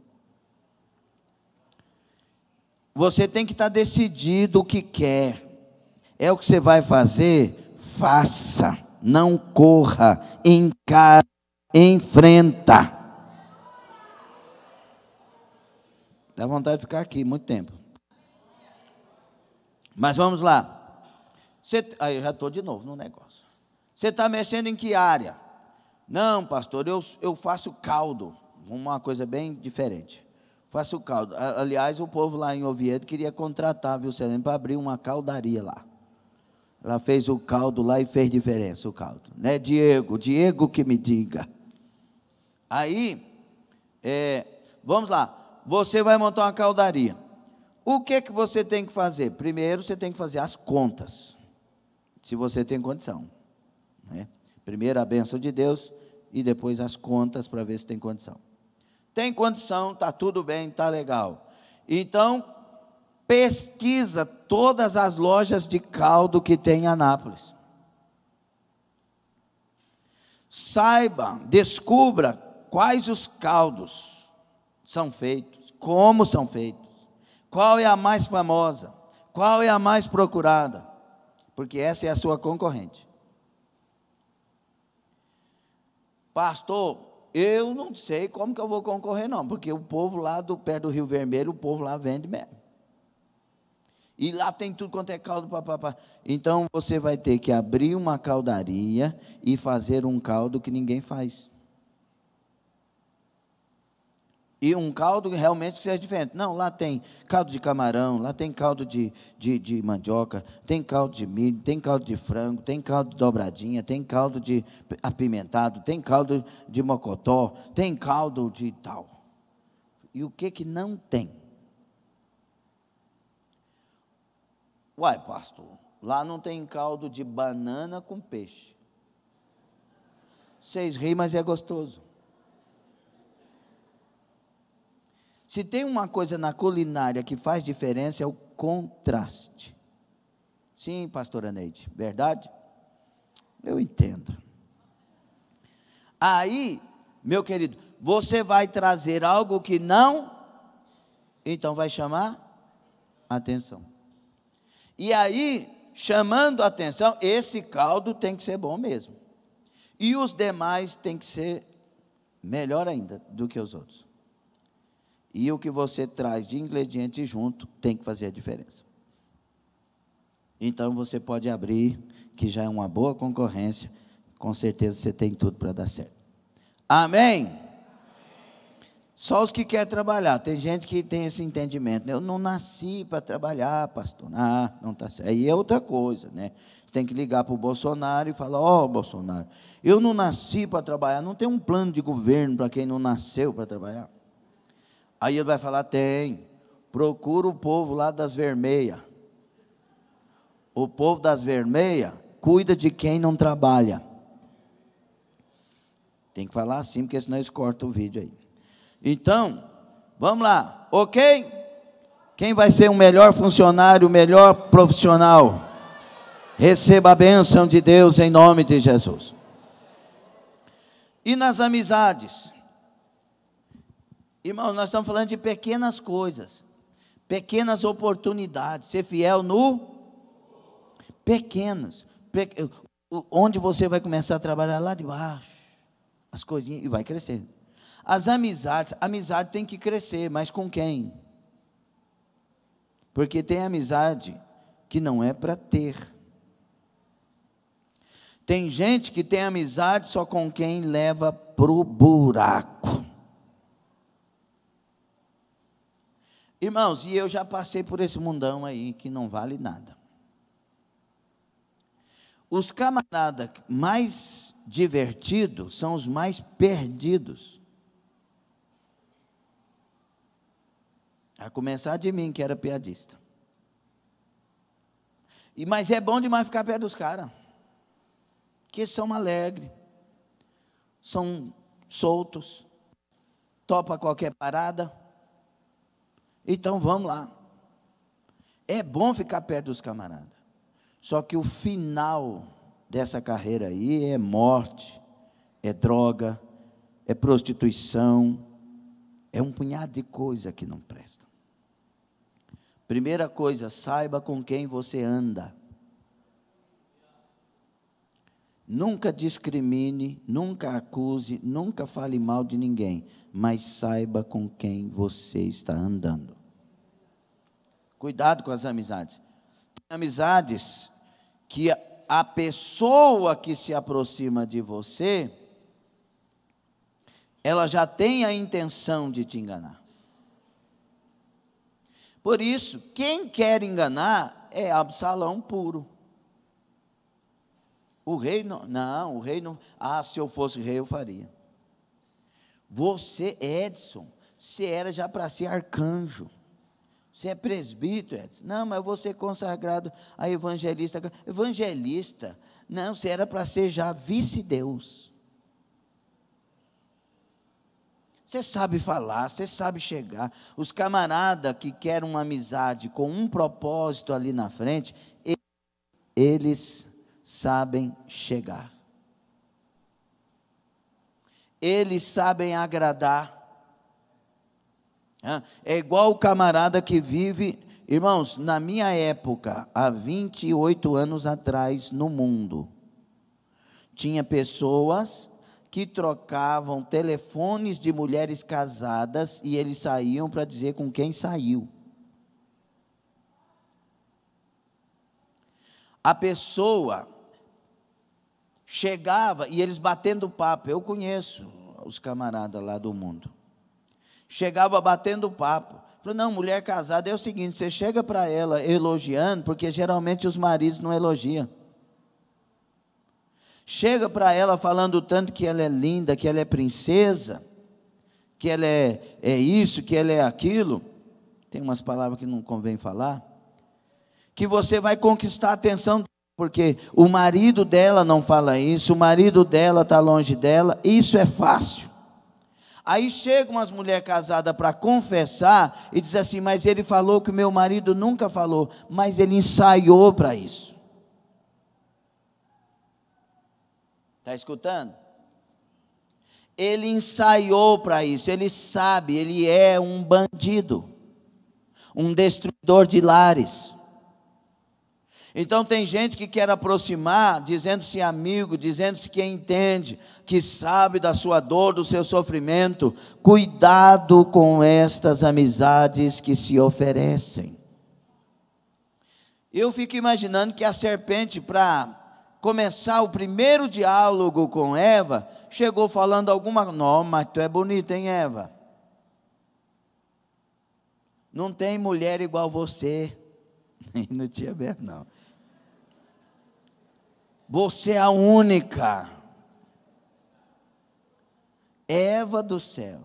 Você tem que estar decidido o que quer. É o que você vai fazer? Faça. Não corra. Encare. Enfrenta. Dá vontade de ficar aqui muito tempo. Mas vamos lá. Aí eu já estou de novo no negócio. Você está mexendo em que área? Não, pastor, eu faço caldo. Uma coisa bem diferente. Faço caldo. Aliás, o povo lá em Oviedo queria contratar, viu, Selene, para abrir uma caldaria lá. Ela fez o caldo lá e fez diferença, o caldo. Né, Diego que me diga. Aí, vamos lá. Você vai montar uma caldaria. O que você tem que fazer? Primeiro, você tem que fazer as contas. Se você tem condição. Né? Primeiro a bênção de Deus e depois as contas para ver se tem condição. Tem condição, está tudo bem, está legal. Então, pesquisa todas as lojas de caldo que tem em Anápolis. Saiba, descubra quais os caldos são feitos, como são feitos, qual é a mais famosa, qual é a mais procurada, porque essa é a sua concorrente. Pastor, eu não sei como que eu vou concorrer não, porque o povo lá perto do Rio Vermelho, o povo lá vende mesmo. E lá tem tudo quanto é caldo, papapá. Então você vai ter que abrir uma caldaria e fazer um caldo que ninguém faz. E um caldo realmente seja diferente. Não, lá tem caldo de camarão, lá tem caldo de mandioca, tem caldo de milho, tem caldo de frango, tem caldo de dobradinha, tem caldo de apimentado, tem caldo de mocotó, tem caldo de tal. E o que não tem? Uai, pastor, lá não tem caldo de banana com peixe. Vocês riem, mas é gostoso. Se tem uma coisa na culinária que faz diferença, é o contraste. Sim, pastora Neide, verdade? Eu entendo. Aí, meu querido, você vai trazer algo que não, então vai chamar atenção. E aí, chamando a atenção, esse caldo tem que ser bom mesmo. E os demais tem que ser melhor ainda do que os outros. E o que você traz de ingrediente junto tem que fazer a diferença. Então você pode abrir, que já é uma boa concorrência, com certeza você tem tudo para dar certo. Amém? Só os que querem trabalhar, tem gente que tem esse entendimento, né? Eu não nasci para trabalhar, pastor. Não está certo. Aí é outra coisa, né? Você tem que ligar para o Bolsonaro e falar, Bolsonaro, eu não nasci para trabalhar, não tem um plano de governo para quem não nasceu para trabalhar. Aí ele vai falar, tem, procura o povo lá das vermelhas. O povo das vermelhas cuida de quem não trabalha. Tem que falar assim, porque senão eles cortam o vídeo aí. Então, vamos lá, ok? Quem vai ser o melhor funcionário, o melhor profissional? Receba a bênção de Deus em nome de Jesus. E nas amizades? Irmãos, nós estamos falando de pequenas coisas. pequenas oportunidades, ser fiel no pequenas, onde você vai começar a trabalhar lá de baixo, as coisinhas, e vai crescer. As amizades, a amizade tem que crescer, mas com quem? Porque tem amizade que não é para ter. Tem gente que tem amizade só com quem leva pro buraco. Irmãos, e eu já passei por esse mundão aí que não vale nada. Os camaradas mais divertidos são os mais perdidos. A começar de mim, que era piadista. Mas é bom demais ficar perto dos caras. Que são alegres, são soltos, topa qualquer parada. Então vamos lá. É bom ficar perto dos camaradas. Só que o final dessa carreira aí é morte, é droga, é prostituição, é um punhado de coisa que não presta. Primeira coisa, saiba com quem você anda. Nunca discrimine, nunca acuse, nunca fale mal de ninguém, mas saiba com quem você está andando. Cuidado com as amizades. Tem amizades que a pessoa que se aproxima de você, ela já tem a intenção de te enganar. Por isso, quem quer enganar é Absalão puro. O rei não, o rei não. Ah, se eu fosse rei eu faria. Você, Edson, você era já para ser arcanjo. Você é presbítero, Edson. Não, mas eu vou ser consagrado a evangelista. Evangelista? Não, você era para ser já vice-deus. Você sabe falar, você sabe chegar. Os camaradas que querem uma amizade com um propósito ali na frente, eles sabem chegar. Eles sabem agradar. É igual o camarada que vive, irmãos, na minha época, há 28 anos atrás, no mundo, tinha pessoas que trocavam telefones de mulheres casadas e eles saíam para dizer com quem saiu. A pessoa chegava e eles batendo papo, eu conheço os camaradas lá do mundo, chegava batendo papo, falou, não, mulher casada é o seguinte, você chega para ela elogiando, porque geralmente os maridos não elogiam, chega para ela falando tanto que ela é linda, que ela é princesa, que ela é isso, que ela é aquilo, tem umas palavras que não convém falar, que você vai conquistar a atenção, porque o marido dela não fala isso, o marido dela está longe dela, isso é fácil. Aí chegam umas mulheres casadas para confessar, e diz assim, mas ele falou que o meu marido nunca falou, mas ele ensaiou para isso. Está escutando? Ele ensaiou para isso, ele sabe, ele é um bandido, um destruidor de lares. Então tem gente que quer aproximar, dizendo-se amigo, dizendo-se que entende, que sabe da sua dor, do seu sofrimento. Cuidado com estas amizades que se oferecem. Eu fico imaginando que a serpente, para começar o primeiro diálogo com Eva, chegou falando alguma coisa, não, mas tu é bonita, hein, Eva? Não tem mulher igual você. Não tinha mesmo, não. Você é a única. Eva do céu.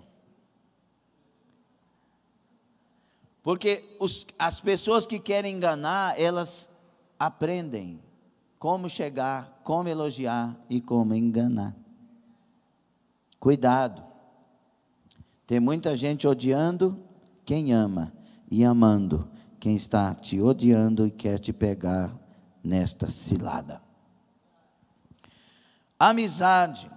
Porque as pessoas que querem enganar, elas aprendem como chegar, como elogiar e como enganar. Cuidado. Tem muita gente odiando quem ama e amando quem está te odiando e quer te pegar nesta cilada. Amizade.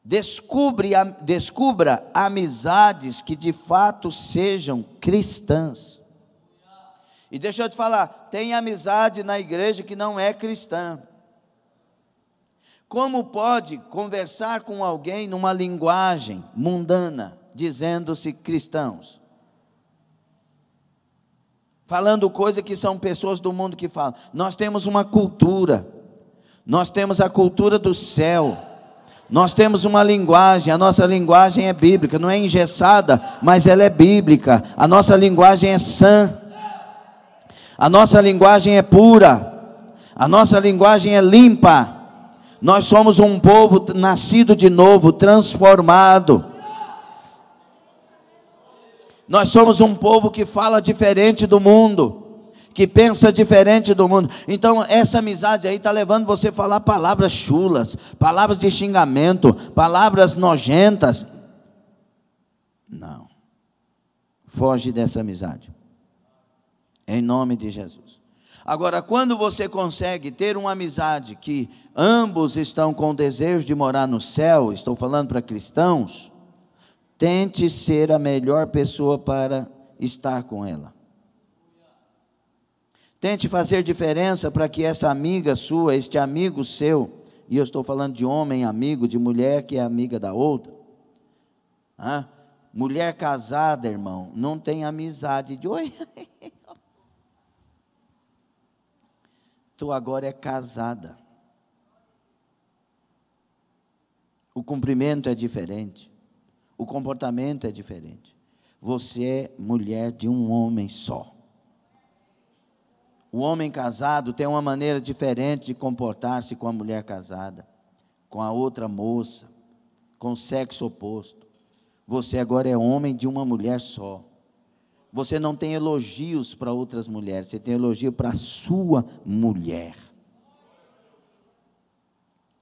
Descubra amizades que de fato sejam cristãs. E deixa eu te falar, tem amizade na igreja que não é cristã. Como pode conversar com alguém numa linguagem mundana, dizendo-se cristãos? Falando coisas que são pessoas do mundo que falam. Nós temos uma cultura, nós temos a cultura do céu, nós temos uma linguagem, a nossa linguagem é bíblica, não é engessada, mas ela é bíblica, a nossa linguagem é sã, a nossa linguagem é pura, a nossa linguagem é limpa. Nós somos um povo nascido de novo, transformado. Nós somos um povo que fala diferente do mundo, que pensa diferente do mundo. Então essa amizade aí está levando você a falar palavras chulas, palavras de xingamento, palavras nojentas. Não, foge dessa amizade, em nome de Jesus. Agora, quando você consegue ter uma amizade que ambos estão com desejo de morar no céu, estou falando para cristãos, tente ser a melhor pessoa para estar com ela. Tente fazer diferença para que essa amiga sua, este amigo seu, e eu estou falando de homem amigo, de mulher que é amiga da outra. Mulher casada, irmão, não tem amizade de oi. Tu agora é casada. O cumprimento é diferente. O comportamento é diferente. Você é mulher de um homem só. O homem casado tem uma maneira diferente de comportar-se com a mulher casada, com a outra moça, com o sexo oposto. Você agora é homem de uma mulher só. Você não tem elogios para outras mulheres, você tem elogio para a sua mulher.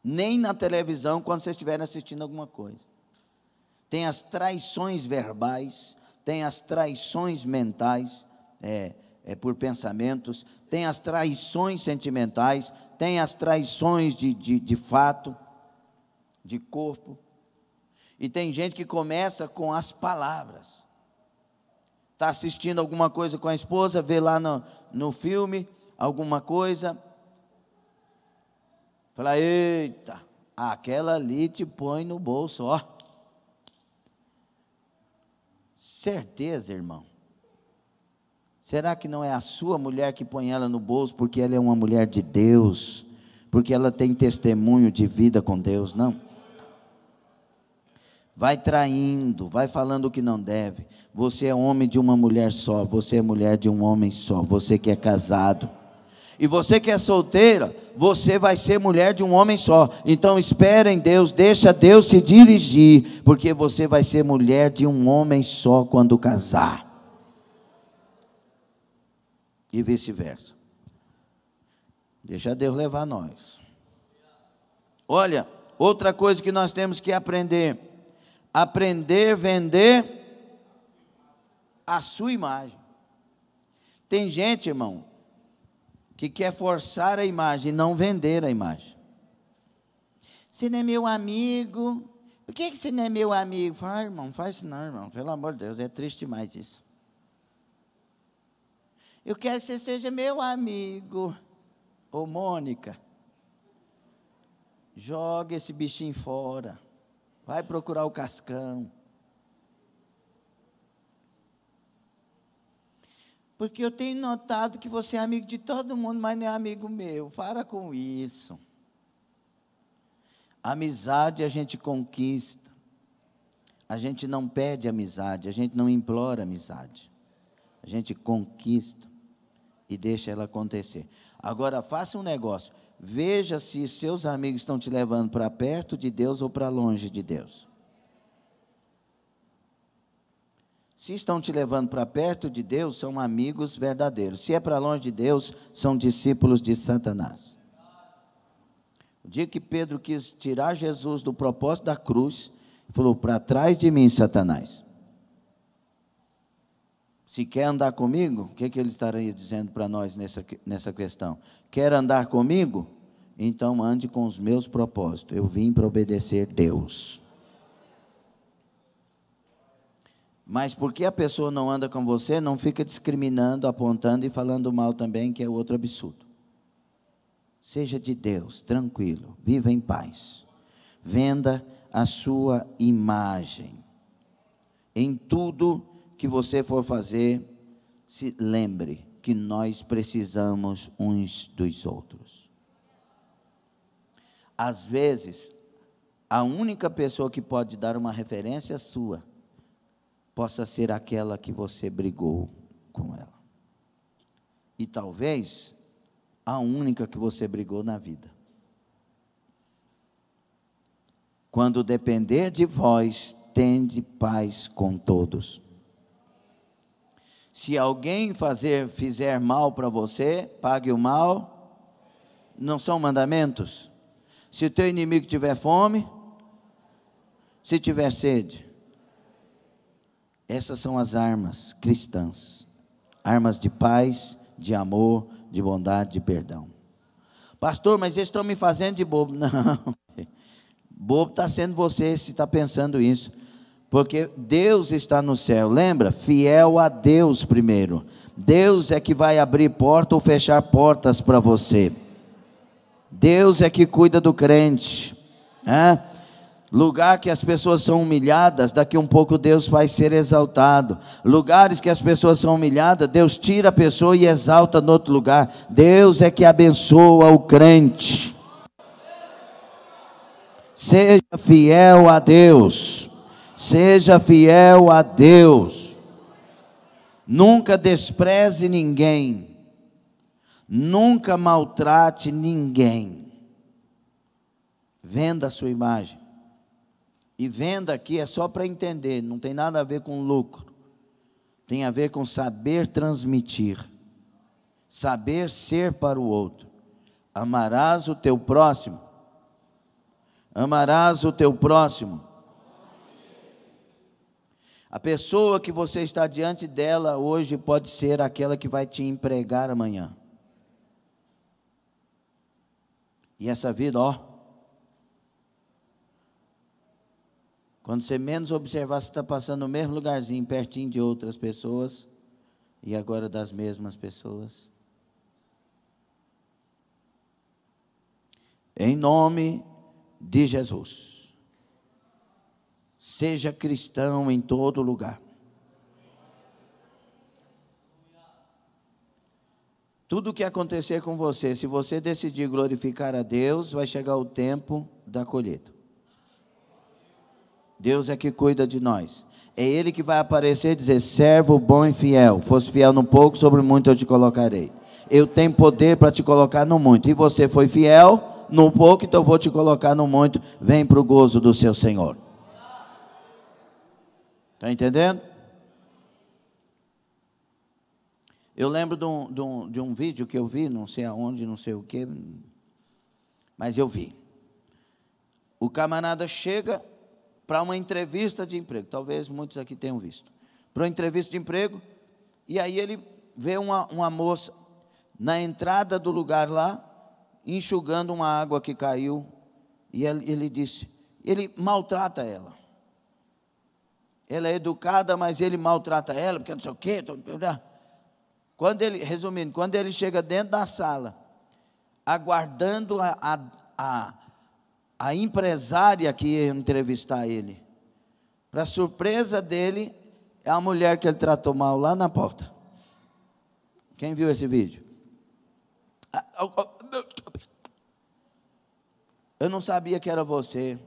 Nem na televisão, quando vocês estiverem assistindo alguma coisa. Tem as traições verbais, tem as traições mentais, por pensamentos, tem as traições sentimentais, tem as traições de fato, de corpo. E tem gente que começa com as palavras. Está assistindo alguma coisa com a esposa, vê lá no filme alguma coisa, fala, eita, aquela ali te põe no bolso, ó. Certeza, irmão? Será que não é a sua mulher que põe ela no bolso porque ela é uma mulher de Deus, porque ela tem testemunho de vida com Deus? Não. Vai traindo, vai falando o que não deve. Você é homem de uma mulher só, você é mulher de um homem só, você que é casado. E você que é solteira, você vai ser mulher de um homem só. Então espera em Deus, deixa Deus se dirigir, porque você vai ser mulher de um homem só quando casar. E vice-versa. Deixa Deus levar nós. Olha, outra coisa que nós temos que aprender a vender a sua imagem. Tem gente, irmão, que quer forçar a imagem e não vender a imagem. Você não é meu amigo, por que você não é meu amigo? Fala, irmão, não faz isso não, irmão, pelo amor de Deus, é triste demais isso. Eu quero que você seja meu amigo. Ô Mônica, joga esse bichinho fora. Vai procurar o cascão. Porque eu tenho notado que você é amigo de todo mundo, mas não é amigo meu. Para com isso. Amizade a gente conquista. A gente não pede amizade, a gente não implora amizade. A gente conquista e deixa ela acontecer. Agora, faça um negócio. Veja se seus amigos estão te levando para perto de Deus ou para longe de Deus. Se estão te levando para perto de Deus, são amigos verdadeiros. Se é para longe de Deus, são discípulos de Satanás. O dia que Pedro quis tirar Jesus do propósito da cruz, ele falou, para trás de mim, Satanás. Se quer andar comigo, o que ele estaria dizendo para nós nessa questão? Quer andar comigo? Então ande com os meus propósitos. Eu vim para obedecer Deus. Mas porque a pessoa não anda com você, não fica discriminando, apontando e falando mal também, que é outro absurdo. Seja de Deus, tranquilo, viva em paz. Venda a sua imagem. Em tudo que você for fazer, se lembre que nós precisamos uns dos outros. Às vezes, a única pessoa que pode dar uma referência sua, possa ser aquela que você brigou com ela. E talvez a única que você brigou na vida. Quando depender de vós, tende paz com todos. Se alguém fizer mal para você, pague o mal. Não são mandamentos? Se o teu inimigo tiver fome, se tiver sede. Essas são as armas cristãs. Armas de paz, de amor, de bondade, de perdão. Pastor, mas eles estão me fazendo de bobo. Não. Bobo está sendo você se está pensando isso. Porque Deus está no céu. Lembra? Fiel a Deus primeiro. Deus é que vai abrir porta ou fechar portas para você. Deus é que cuida do crente. Lugar que as pessoas são humilhadas, daqui um pouco Deus vai ser exaltado. Lugares que as pessoas são humilhadas, Deus tira a pessoa e exalta no outro lugar. Deus é que abençoa o crente. Seja fiel a Deus. Seja fiel a Deus. Nunca despreze ninguém. Nunca maltrate ninguém. Venda a sua imagem. E venda aqui é só para entender, não tem nada a ver com lucro. Tem a ver com saber transmitir. Saber ser para o outro. Amarás o teu próximo. Amarás o teu próximo. A pessoa que você está diante dela hoje pode ser aquela que vai te empregar amanhã. E essa vida, quando você menos observar, você está passando no mesmo lugarzinho, pertinho de outras pessoas, e agora das mesmas pessoas. Em nome de Jesus, seja cristão em todo lugar. Tudo o que acontecer com você, se você decidir glorificar a Deus, vai chegar o tempo da colheita. Deus é que cuida de nós. É Ele que vai aparecer e dizer: servo bom e fiel, fosse fiel no pouco, sobre muito eu te colocarei. Eu tenho poder para te colocar no muito. E você foi fiel no pouco, então eu vou te colocar no muito. Vem para o gozo do seu Senhor. Está entendendo? Eu lembro de um vídeo que eu vi, não sei aonde, não sei o que, mas eu vi. O camarada chega para uma entrevista de emprego, talvez muitos aqui tenham visto, para uma entrevista de emprego, e aí ele vê uma moça na entrada do lugar lá, enxugando uma água que caiu, e ele disse, ele maltrata ela. Ela é educada, mas ele maltrata ela, porque não sei o quê. Resumindo, quando ele chega dentro da sala, aguardando a empresária que ia entrevistar ele, para surpresa dele, é a mulher que ele tratou mal lá na porta. Quem viu esse vídeo? Eu não sabia que era você.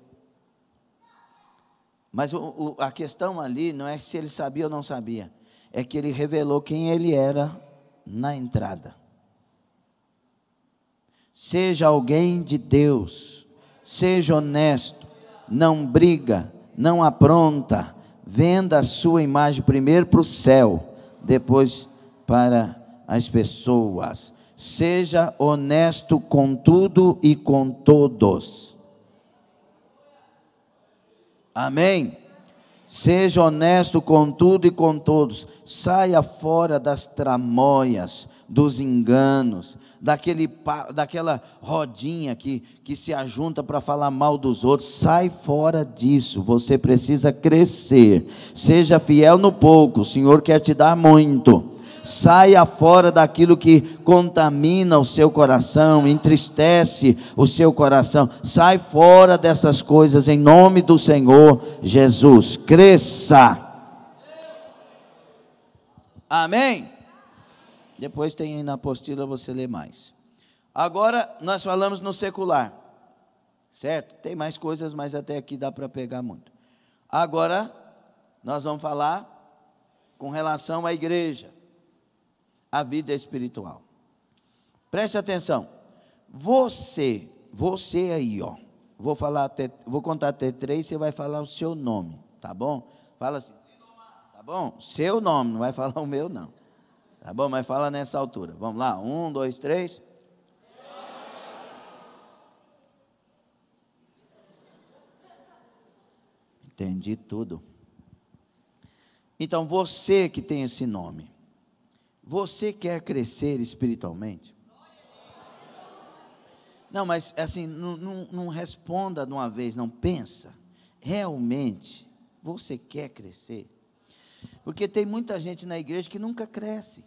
Mas a questão ali não é se ele sabia ou não sabia, é que ele revelou quem ele era na entrada. Seja alguém de Deus, seja honesto, não briga, não apronta, venda a sua imagem primeiro para o céu, depois para as pessoas. Seja honesto com tudo e com todos. Amém? Seja honesto com tudo e com todos. Saia fora das tramóias dos enganos, daquela rodinha que se ajunta para falar mal dos outros. Sai fora disso, você precisa crescer. Seja fiel no pouco, o Senhor quer te dar muito. Saia fora daquilo que contamina o seu coração, entristece o seu coração. Sai fora dessas coisas em nome do Senhor Jesus. Cresça. Amém? Depois tem aí na apostila, você lê mais. Agora nós falamos no secular, certo? Tem mais coisas, mas até aqui dá para pegar muito. Agora nós vamos falar com relação à igreja, a vida espiritual. Preste atenção. Você aí, ó. Vou contar até 3, você vai falar o seu nome, tá bom? Fala assim, tá bom? Seu nome, não vai falar o meu não. Tá bom? Mas fala nessa altura. Vamos lá, 1, 2, 3. Entendi tudo. Então, você que tem esse nome, você quer crescer espiritualmente? Não, mas assim, não responda de uma vez, não, pensa. Realmente, você quer crescer? Porque tem muita gente na igreja que nunca cresce.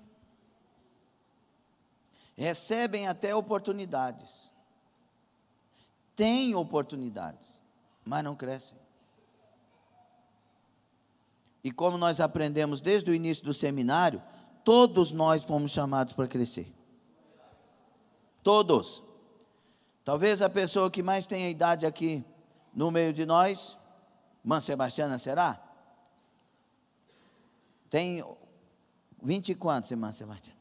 Recebem até oportunidades. Têm oportunidades, mas não crescem. E como nós aprendemos desde o início do seminário, todos nós fomos chamados para crescer. Todos. Talvez a pessoa que mais tem a idade aqui no meio de nós, irmã Sebastiana, será? Tem 20 e quantos, irmã Sebastiana?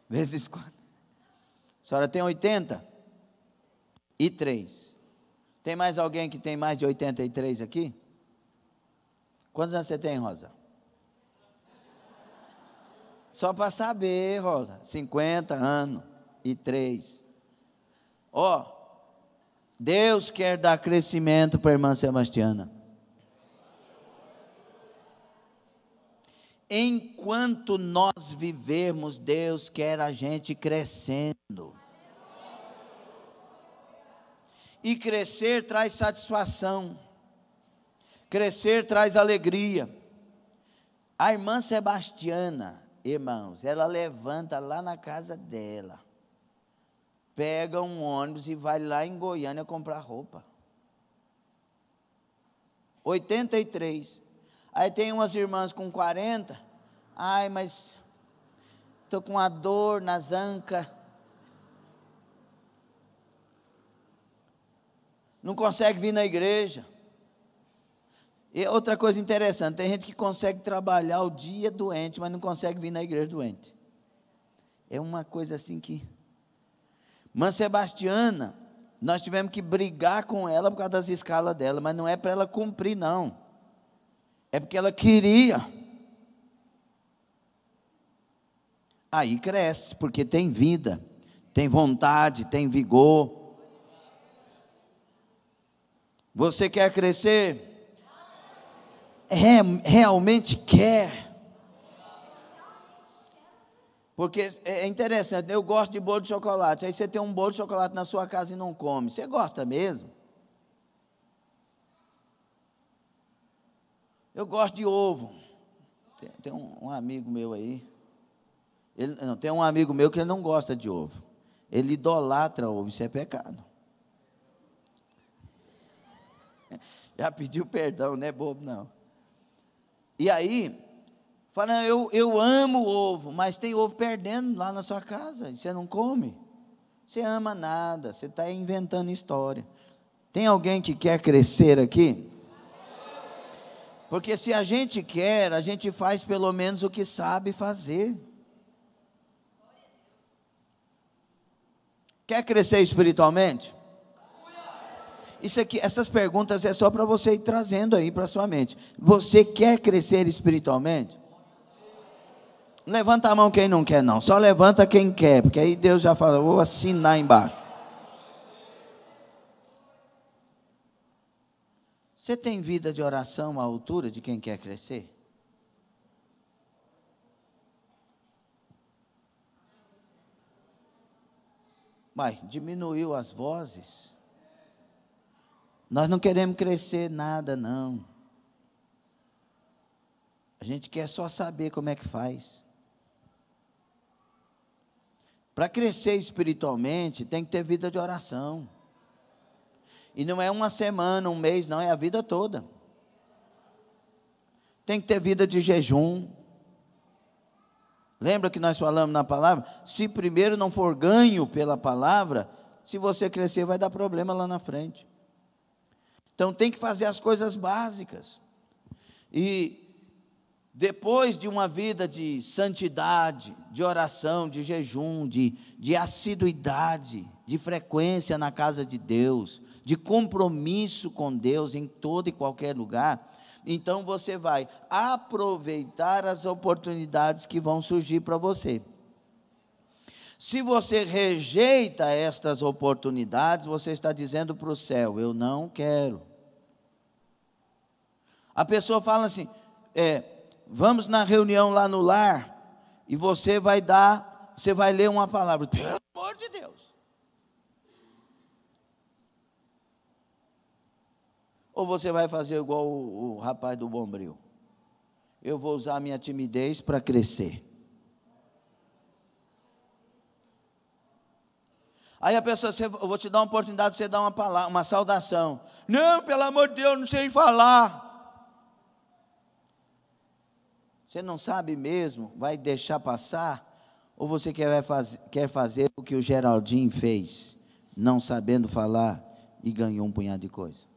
Vezes 4. A senhora tem 83. Tem mais alguém que tem mais de 83 aqui? Quantos anos você tem, Rosa? Só para saber, Rosa. 50 anos e 3. Ó, Deus quer dar crescimento para a irmã Sebastiana. Enquanto nós vivermos, Deus quer a gente crescendo. E crescer traz satisfação. Crescer traz alegria. A irmã Sebastiana, irmãos, ela levanta lá na casa dela, pega um ônibus e vai lá em Goiânia comprar roupa. 83. Aí tem umas irmãs com 40, ai, mas estou com uma dor nas ancas, não consegue vir na igreja. E outra coisa interessante, tem gente que consegue trabalhar o dia doente, mas não consegue vir na igreja doente. É uma coisa assim que... Irmã Sebastiana, nós tivemos que brigar com ela por causa das escalas dela, mas não é para ela cumprir, não. É porque ela queria. Aí cresce, porque tem vida, tem vontade, tem vigor. Você quer crescer? Realmente quer? Porque é interessante, eu gosto de bolo de chocolate. Aí você tem um bolo de chocolate na sua casa e não come. Você gosta mesmo? Eu gosto de ovo. Tem um amigo meu aí. Tem um amigo meu que ele não gosta de ovo. Ele idolatra ovo, isso é pecado. Já pediu perdão, não é bobo não. E aí, fala, eu amo ovo, mas tem ovo perdendo lá na sua casa, e você não come. Você ama nada, você está inventando história. Tem alguém que quer crescer aqui? Porque se a gente quer, a gente faz pelo menos o que sabe fazer. Quer crescer espiritualmente? Isso aqui, essas perguntas é só para você ir trazendo aí para a sua mente. Você quer crescer espiritualmente? Levanta a mão quem não quer não, só levanta quem quer, porque aí Deus já fala, vou assinar embaixo. Você tem vida de oração à altura de quem quer crescer? Mas diminuiu as vozes. Nós não queremos crescer nada, não. A gente quer só saber como é que faz. Para crescer espiritualmente, tem que ter vida de oração. E não é uma semana, um mês, não, é a vida toda. Tem que ter vida de jejum. Lembra que nós falamos na palavra? Se primeiro não for ganho pela palavra, se você crescer vai dar problema lá na frente. Então tem que fazer as coisas básicas. E depois de uma vida de santidade, de oração, de jejum, de assiduidade, de frequência na casa de Deus, de compromisso com Deus em todo e qualquer lugar, então você vai aproveitar as oportunidades que vão surgir para você. Se você rejeita estas oportunidades, você está dizendo para o céu: eu não quero. A pessoa fala assim, vamos na reunião lá no lar, e você vai ler uma palavra, pelo amor de Deus. Ou você vai fazer igual o rapaz do Bombril? Eu vou usar a minha timidez para crescer. Aí a pessoa, eu vou te dar uma oportunidade para você dar uma palavra, uma saudação. Não, pelo amor de Deus, não sei falar. Você não sabe mesmo, vai deixar passar? Ou você quer fazer o que o Geraldinho fez, não sabendo falar e ganhou um punhado de coisa?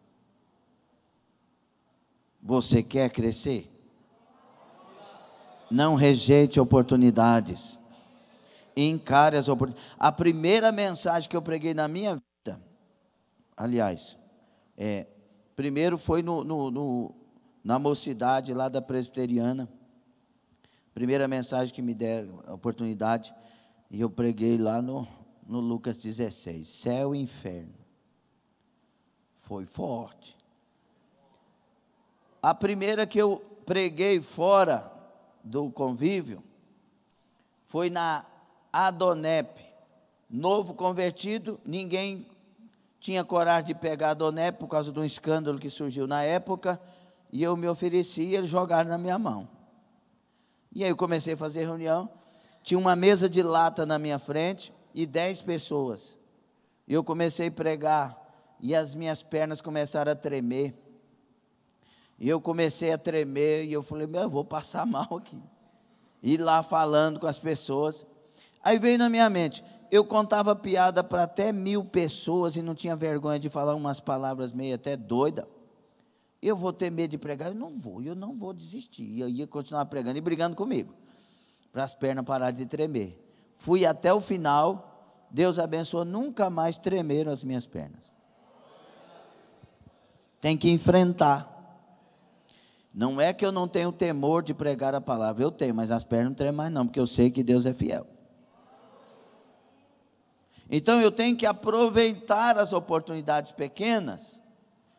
Você quer crescer? Não rejeite oportunidades. Encare as oportunidades. A primeira mensagem que eu preguei na minha vida, aliás, primeiro foi na mocidade lá da presbiteriana. Primeira mensagem que me deram a oportunidade, e eu preguei lá no Lucas 16, céu e inferno. Foi forte. A primeira que eu preguei fora do convívio foi na Adonep, novo convertido, ninguém tinha coragem de pegar a Adonep por causa de um escândalo que surgiu na época, e eu me ofereci e eles jogaram na minha mão. E aí eu comecei a fazer reunião, tinha uma mesa de lata na minha frente e 10 pessoas. E eu comecei a pregar e as minhas pernas começaram a tremer. E eu comecei a tremer e eu falei, eu vou passar mal aqui. E lá falando com as pessoas. Aí veio na minha mente, eu contava piada para até 1000 pessoas e não tinha vergonha de falar umas palavras meio até doida. Eu vou ter medo de pregar? Eu não vou desistir. E eu ia continuar pregando e brigando comigo, para as pernas pararem de tremer. Fui até o final, Deus abençoou, nunca mais tremeram as minhas pernas. Tem que enfrentar. Não é que eu não tenho temor de pregar a palavra, eu tenho, mas as pernas não tremem mais não, porque eu sei que Deus é fiel. Então eu tenho que aproveitar as oportunidades pequenas,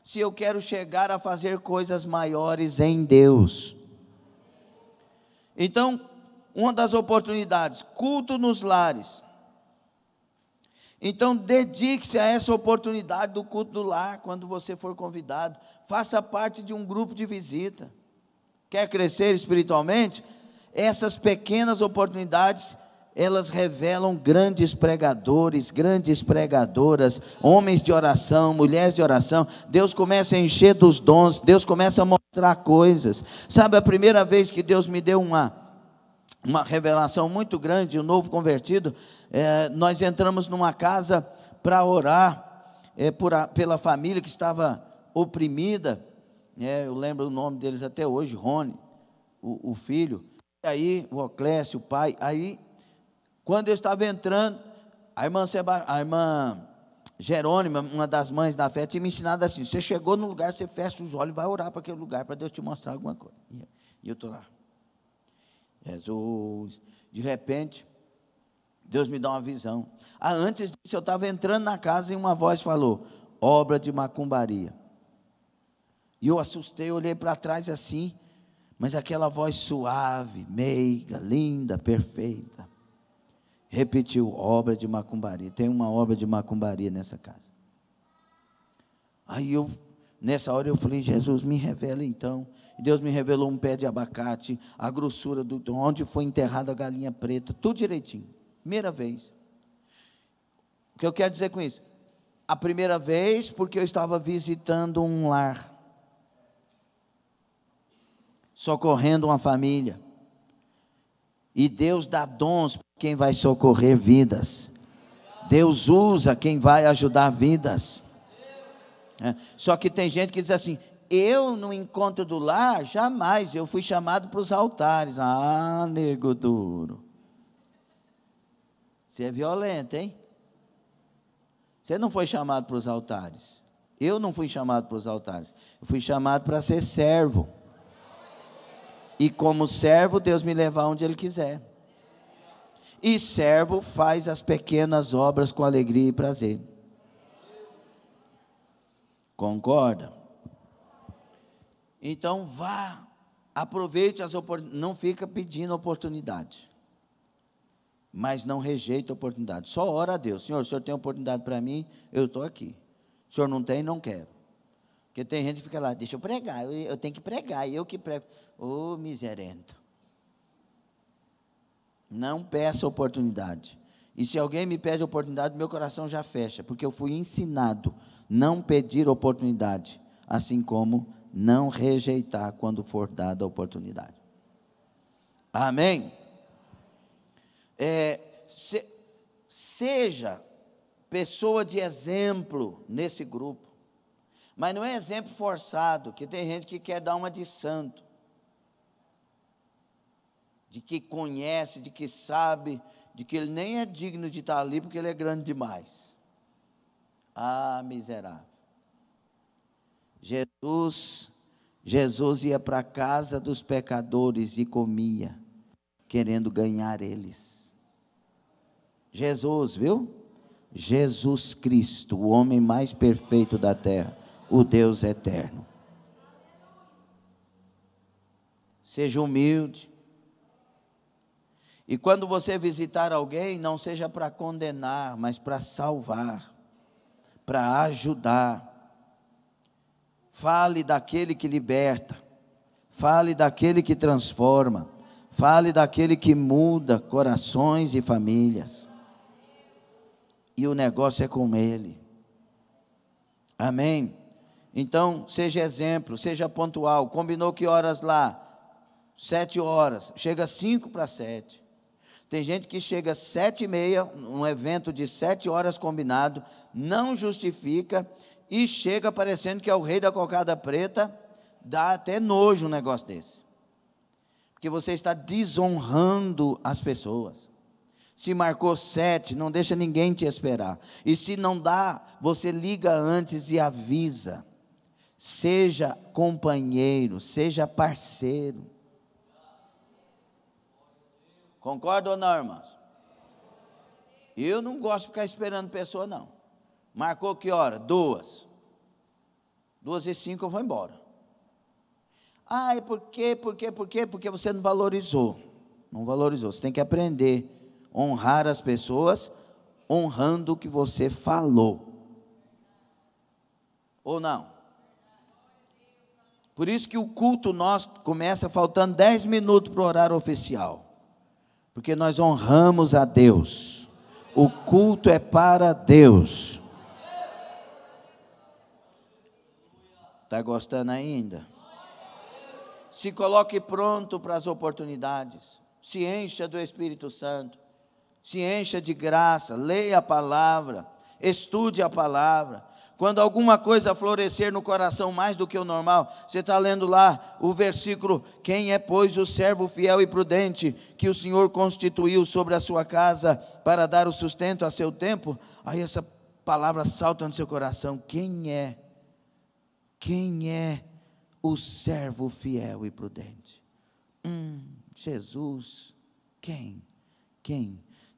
se eu quero chegar a fazer coisas maiores em Deus. Então, uma das oportunidades, culto nos lares. Então, dedique-se a essa oportunidade do culto do lar, quando você for convidado. Faça parte de um grupo de visita. Quer crescer espiritualmente? Essas pequenas oportunidades, elas revelam grandes pregadores, grandes pregadoras, homens de oração, mulheres de oração. Deus começa a encher dos dons, Deus começa a mostrar coisas. Sabe, a primeira vez que Deus me deu uma revelação muito grande, um novo convertido, nós entramos numa casa para orar pela família que estava oprimida, eu lembro o nome deles até hoje, Rony, o filho, e aí o Oclésio, o pai. Aí quando eu estava entrando, a irmã Jerônima, uma das mães da fé, tinha me ensinado assim, você chegou no lugar, você fecha os olhos e vai orar para aquele lugar, para Deus te mostrar alguma coisa. E eu estou lá, Jesus. De repente, Deus me dá uma visão. Antes disso, eu estava entrando na casa e uma voz falou, obra de macumbaria. E eu assustei, olhei para trás assim, mas aquela voz suave, meiga, linda, perfeita. repetiu, obra de macumbaria. Tem uma obra de macumbaria nessa casa. Aí nessa hora eu falei, Jesus, me revela então. E Deus me revelou um pé de abacate, a grossura onde foi enterrada a galinha preta, tudo direitinho. Primeira vez. O que eu quero dizer com isso? A primeira vez, porque eu estava visitando um lar, socorrendo uma família. E Deus dá dons para quem vai socorrer vidas. Deus usa quem vai ajudar vidas. Só que tem gente que diz assim, eu no encontro do lar, jamais, eu fui chamado para os altares. Ah, nego duro. Você é violento, hein? Você não foi chamado para os altares. Eu não fui chamado para os altares. Eu fui chamado para ser servo. E como servo, Deus me levar onde Ele quiser. E servo faz as pequenas obras com alegria e prazer. Concorda? Então vá, aproveite as oportunidades, não fica pedindo oportunidade. Mas não rejeita a oportunidade. Só ora a Deus. Senhor, o Senhor tem oportunidade para mim, eu estou aqui. O Senhor não tem, não quero. Porque tem gente que fica lá, deixa eu pregar, eu tenho que pregar, eu que prego. Ô, miserento. Não peça oportunidade. E se alguém me pede oportunidade, meu coração já fecha, porque eu fui ensinado não pedir oportunidade, assim como não rejeitar quando for dada a oportunidade. Amém? Seja pessoa de exemplo nesse grupo, mas não é exemplo forçado, que tem gente que quer dar uma de santo, de que conhece, de que sabe, de que ele nem é digno de estar ali, porque ele é grande demais. Ah, miserável. Jesus ia para a casa dos pecadores e comia, querendo ganhar eles. Jesus, viu? Jesus Cristo, o homem mais perfeito da terra, o Deus eterno. Seja humilde. E quando você visitar alguém, não seja para condenar, mas para salvar, para ajudar. Fale daquele que liberta, fale daquele que transforma, fale daquele que muda corações e famílias. E o negócio é com ele. Amém? Então, seja exemplo, seja pontual. Combinou que horas lá? 7 horas. Chega 5 para 7. Tem gente que chega às 7h30, um evento de 7 horas combinado, não justifica, e chega parecendo que é o rei da cocada preta. Dá até nojo um negócio desse. Porque você está desonrando as pessoas. Se marcou 7, não deixa ninguém te esperar. E se não dá, você liga antes e avisa. Seja companheiro, seja parceiro. Concorda ou não, irmãos? Eu não gosto de ficar esperando pessoa, não. Marcou que hora? 2. 2h05 eu vou embora. Ah, e por quê? Porque você não valorizou. Não valorizou. Você tem que aprender a honrar as pessoas, honrando o que você falou. Ou não? Por isso que o culto nosso começa faltando 10 minutos para o horário oficial. Porque nós honramos a Deus. O culto é para Deus. Está gostando ainda? Se coloque pronto para as oportunidades. Se encha do Espírito Santo. Se encha de graça. Leia a palavra. Estude a palavra. Quando alguma coisa florescer no coração mais do que o normal, você está lendo lá o versículo, quem é, pois, o servo fiel e prudente, que o Senhor constituiu sobre a sua casa, para dar o sustento a seu tempo, aí essa palavra salta no seu coração, quem é o servo fiel e prudente? Jesus, quem?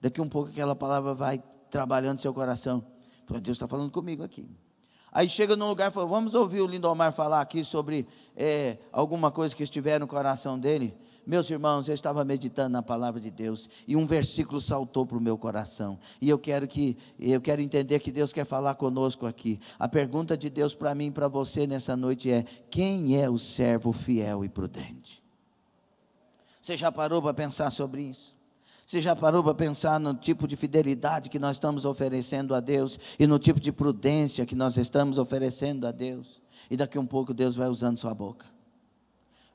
Daqui um pouco aquela palavra vai trabalhando no seu coração, Deus está falando comigo aqui. Aí chega num lugar e fala, vamos ouvir o Lindomar falar aqui sobre alguma coisa que estiver no coração dele. Meus irmãos, eu estava meditando na palavra de Deus, e um versículo saltou para o meu coração, e eu quero entender que Deus quer falar conosco aqui. A pergunta de Deus para mim e para você nessa noite é: quem é o servo fiel e prudente? Você já parou para pensar sobre isso? Você já parou para pensar no tipo de fidelidade que nós estamos oferecendo a Deus, e no tipo de prudência que nós estamos oferecendo a Deus? E daqui um pouco Deus vai usando sua boca,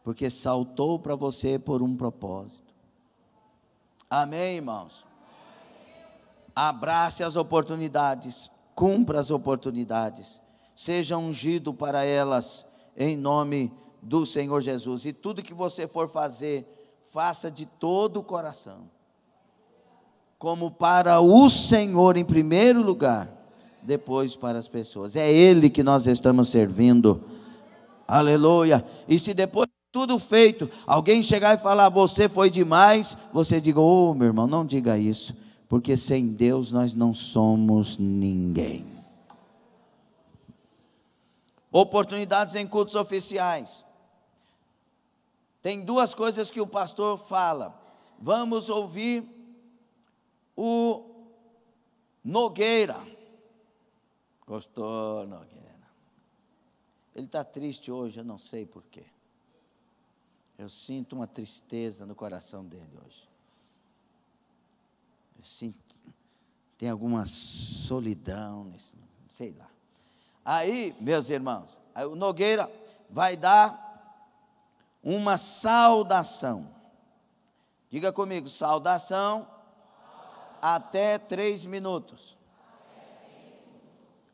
porque saltou para você por um propósito. Amém, irmãos? Abrace as oportunidades, cumpra as oportunidades, seja ungido para elas, em nome do Senhor Jesus. E tudo que você for fazer, faça de todo o coração, como para o Senhor em primeiro lugar, depois para as pessoas. É Ele que nós estamos servindo. Aleluia. E se depois tudo feito, alguém chegar e falar, você foi demais, você diga, meu irmão, não diga isso, porque sem Deus nós não somos ninguém. Oportunidades em cultos oficiais. Tem duas coisas que o pastor fala. Vamos ouvir o Nogueira. Gostou, Nogueira? Ele está triste hoje, eu não sei porquê. Eu sinto uma tristeza no coração dele hoje. Eu sinto, tem alguma solidão, sei lá. Aí, meus irmãos, aí o Nogueira vai dar uma saudação. Diga comigo, saudação até 3 minutos.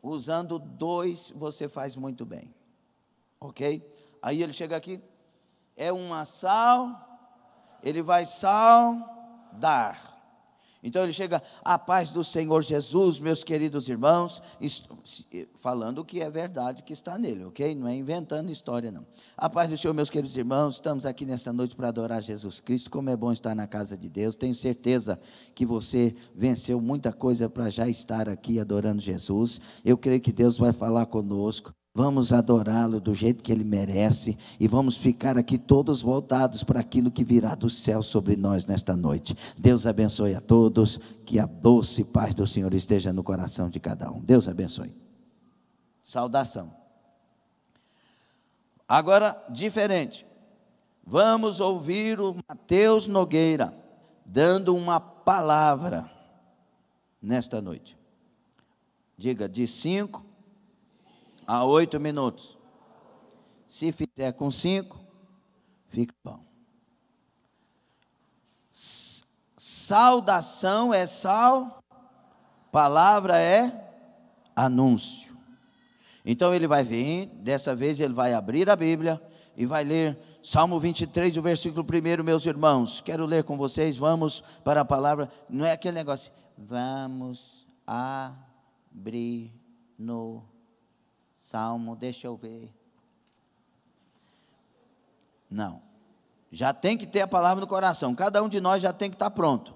Usando 2, você faz muito bem. Ok? Aí ele chega aqui. É uma ele vai saudar. Então ele chega, a paz do Senhor Jesus, meus queridos irmãos, falando o que é verdade que está nele, ok? Não é inventando história não. A paz do Senhor, meus queridos irmãos, estamos aqui nesta noite para adorar Jesus Cristo. Como é bom estar na casa de Deus. Tenho certeza que você venceu muita coisa para já estar aqui adorando Jesus. Eu creio que Deus vai falar conosco. Vamos adorá-lo do jeito que ele merece, e vamos ficar aqui todos voltados para aquilo que virá do céu sobre nós nesta noite. Deus abençoe a todos, que a doce paz do Senhor esteja no coração de cada um. Deus abençoe. Saudação. Agora, diferente, vamos ouvir o Mateus Nogueira, dando uma palavra nesta noite. Diga, de 5 a 8 minutos. Se fizer com 5, fica bom. Saudação é palavra é anúncio. Então ele vai vir, dessa vez ele vai abrir a Bíblia e vai ler Salmo 23, o versículo 1, meus irmãos. Quero ler com vocês, vamos para a palavra. Não é aquele negócio, vamos abrir no Salmo, deixa eu ver. Não, já tem que ter a palavra no coração. Cada um de nós já tem que estar pronto.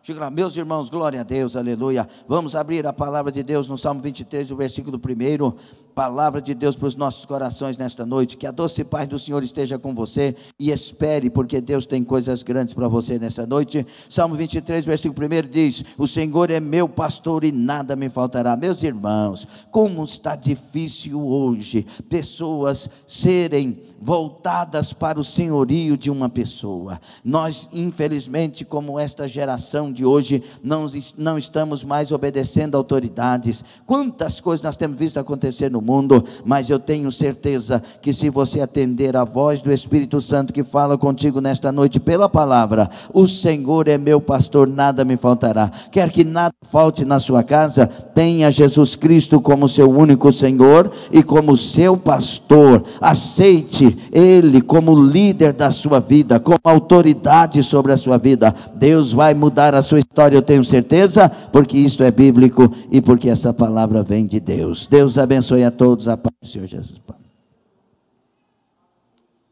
Chega lá, meus irmãos, glória a Deus, aleluia. Vamos abrir a palavra de Deus no Salmo 23, o versículo 1. Palavra de Deus para os nossos corações nesta noite. Que a doce paz do Senhor esteja com você, e espere, porque Deus tem coisas grandes para você nesta noite. Salmo 23, versículo 1 diz: o Senhor é meu pastor e nada me faltará. Meus irmãos, como está difícil hoje pessoas serem voltadas para o senhorio de uma pessoa. Nós, infelizmente, como esta geração de hoje, não estamos mais obedecendo autoridades. Quantas coisas nós temos visto acontecer no mundo, mas eu tenho certeza que se você atender a voz do Espírito Santo que fala contigo nesta noite pela palavra, o Senhor é meu pastor, nada me faltará. Quer que nada falte na sua casa, tenha Jesus Cristo como seu único Senhor e como seu pastor. Aceite Ele como líder da sua vida, como autoridade sobre a sua vida. Deus vai mudar a sua história, eu tenho certeza, porque isto é bíblico e porque essa palavra vem de Deus. Deus abençoe a todos, a paz do Senhor Jesus.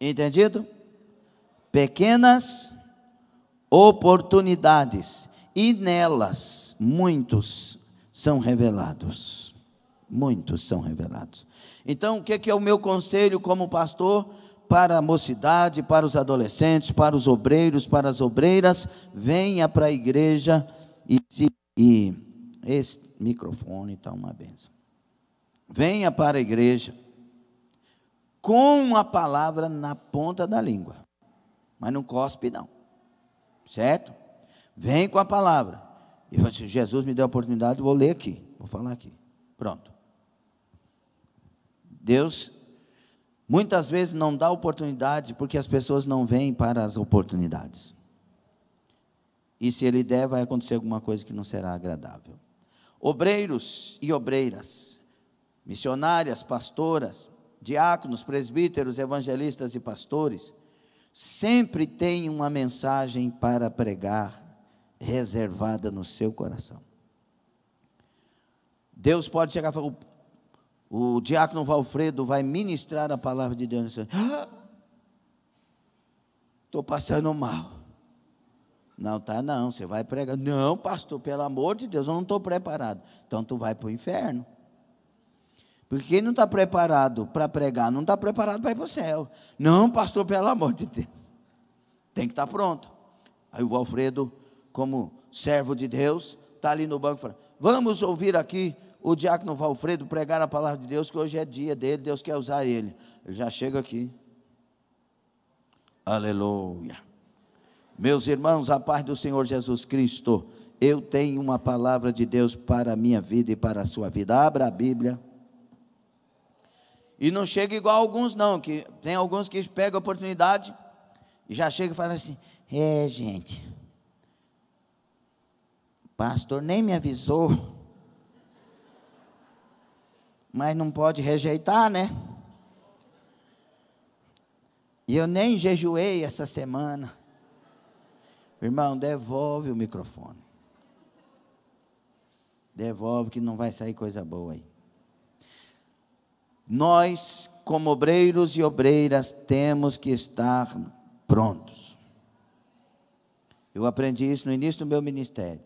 Entendido? Pequenas oportunidades, e nelas muitos são revelados. muitos são revelados. Então, o que é o meu conselho como pastor para a mocidade, para os adolescentes, para os obreiros, para as obreiras? Venha para a igreja e esse microfone está uma benção. Venha para a igreja com a palavra na ponta da língua, mas não cospe não, certo? Vem com a palavra. E fala assim, Jesus me deu a oportunidade, vou ler aqui, vou falar aqui. Pronto. Deus muitas vezes não dá oportunidade porque as pessoas não vêm para as oportunidades. E se Ele der, vai acontecer alguma coisa que não será agradável. Obreiros e obreiras, missionárias, pastoras, diáconos, presbíteros, evangelistas e pastores, sempre têm uma mensagem para pregar reservada no seu coração. Deus pode chegar e falar, o diácono Valfredo vai ministrar a palavra de Deus. Estou passando mal. Não, tá não, você vai pregar. Não, pastor, pelo amor de Deus, eu não estou preparado. Então tu vai para o inferno. Porque quem não está preparado para pregar, não está preparado para ir para o céu. Não, pastor, pelo amor de Deus. Tem que estar pronto. Aí o Valfredo, como servo de Deus, está ali no banco e fala, vamos ouvir aqui o diácono Valfredo pregar a palavra de Deus, que hoje é dia dele, Deus quer usar ele. Ele já chega aqui. Aleluia. Meus irmãos, a paz do Senhor Jesus Cristo, eu tenho uma palavra de Deus para a minha vida e para a sua vida. Abra a Bíblia. E não chega igual alguns não, que tem alguns que pegam a oportunidade e já chega e fala assim, gente, pastor nem me avisou, mas não pode rejeitar, né? E eu nem jejuei essa semana. Irmão, devolve o microfone. Devolve que não vai sair coisa boa aí. Nós, como obreiros e obreiras, temos que estar prontos. Eu aprendi isso no início do meu ministério.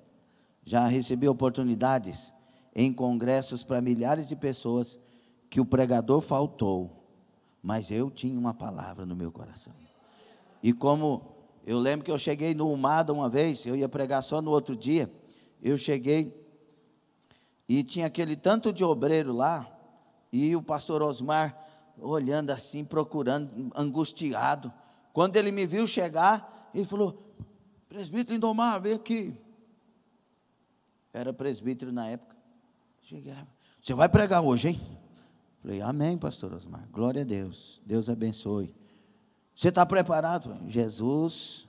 Já recebi oportunidades em congressos para milhares de pessoas que o pregador faltou, mas eu tinha uma palavra no meu coração. E como eu lembro que eu cheguei no Umada uma vez, eu ia pregar só no outro dia, eu cheguei e tinha aquele tanto de obreiro lá, e o pastor Osmar olhando assim, procurando, angustiado. Quando ele me viu chegar, ele falou, presbítero Lindomar, vem aqui. Era presbítero na época. Cheguei, você vai pregar hoje, hein? Falei, amém, pastor Osmar, glória a Deus, Deus abençoe. Você está preparado? Jesus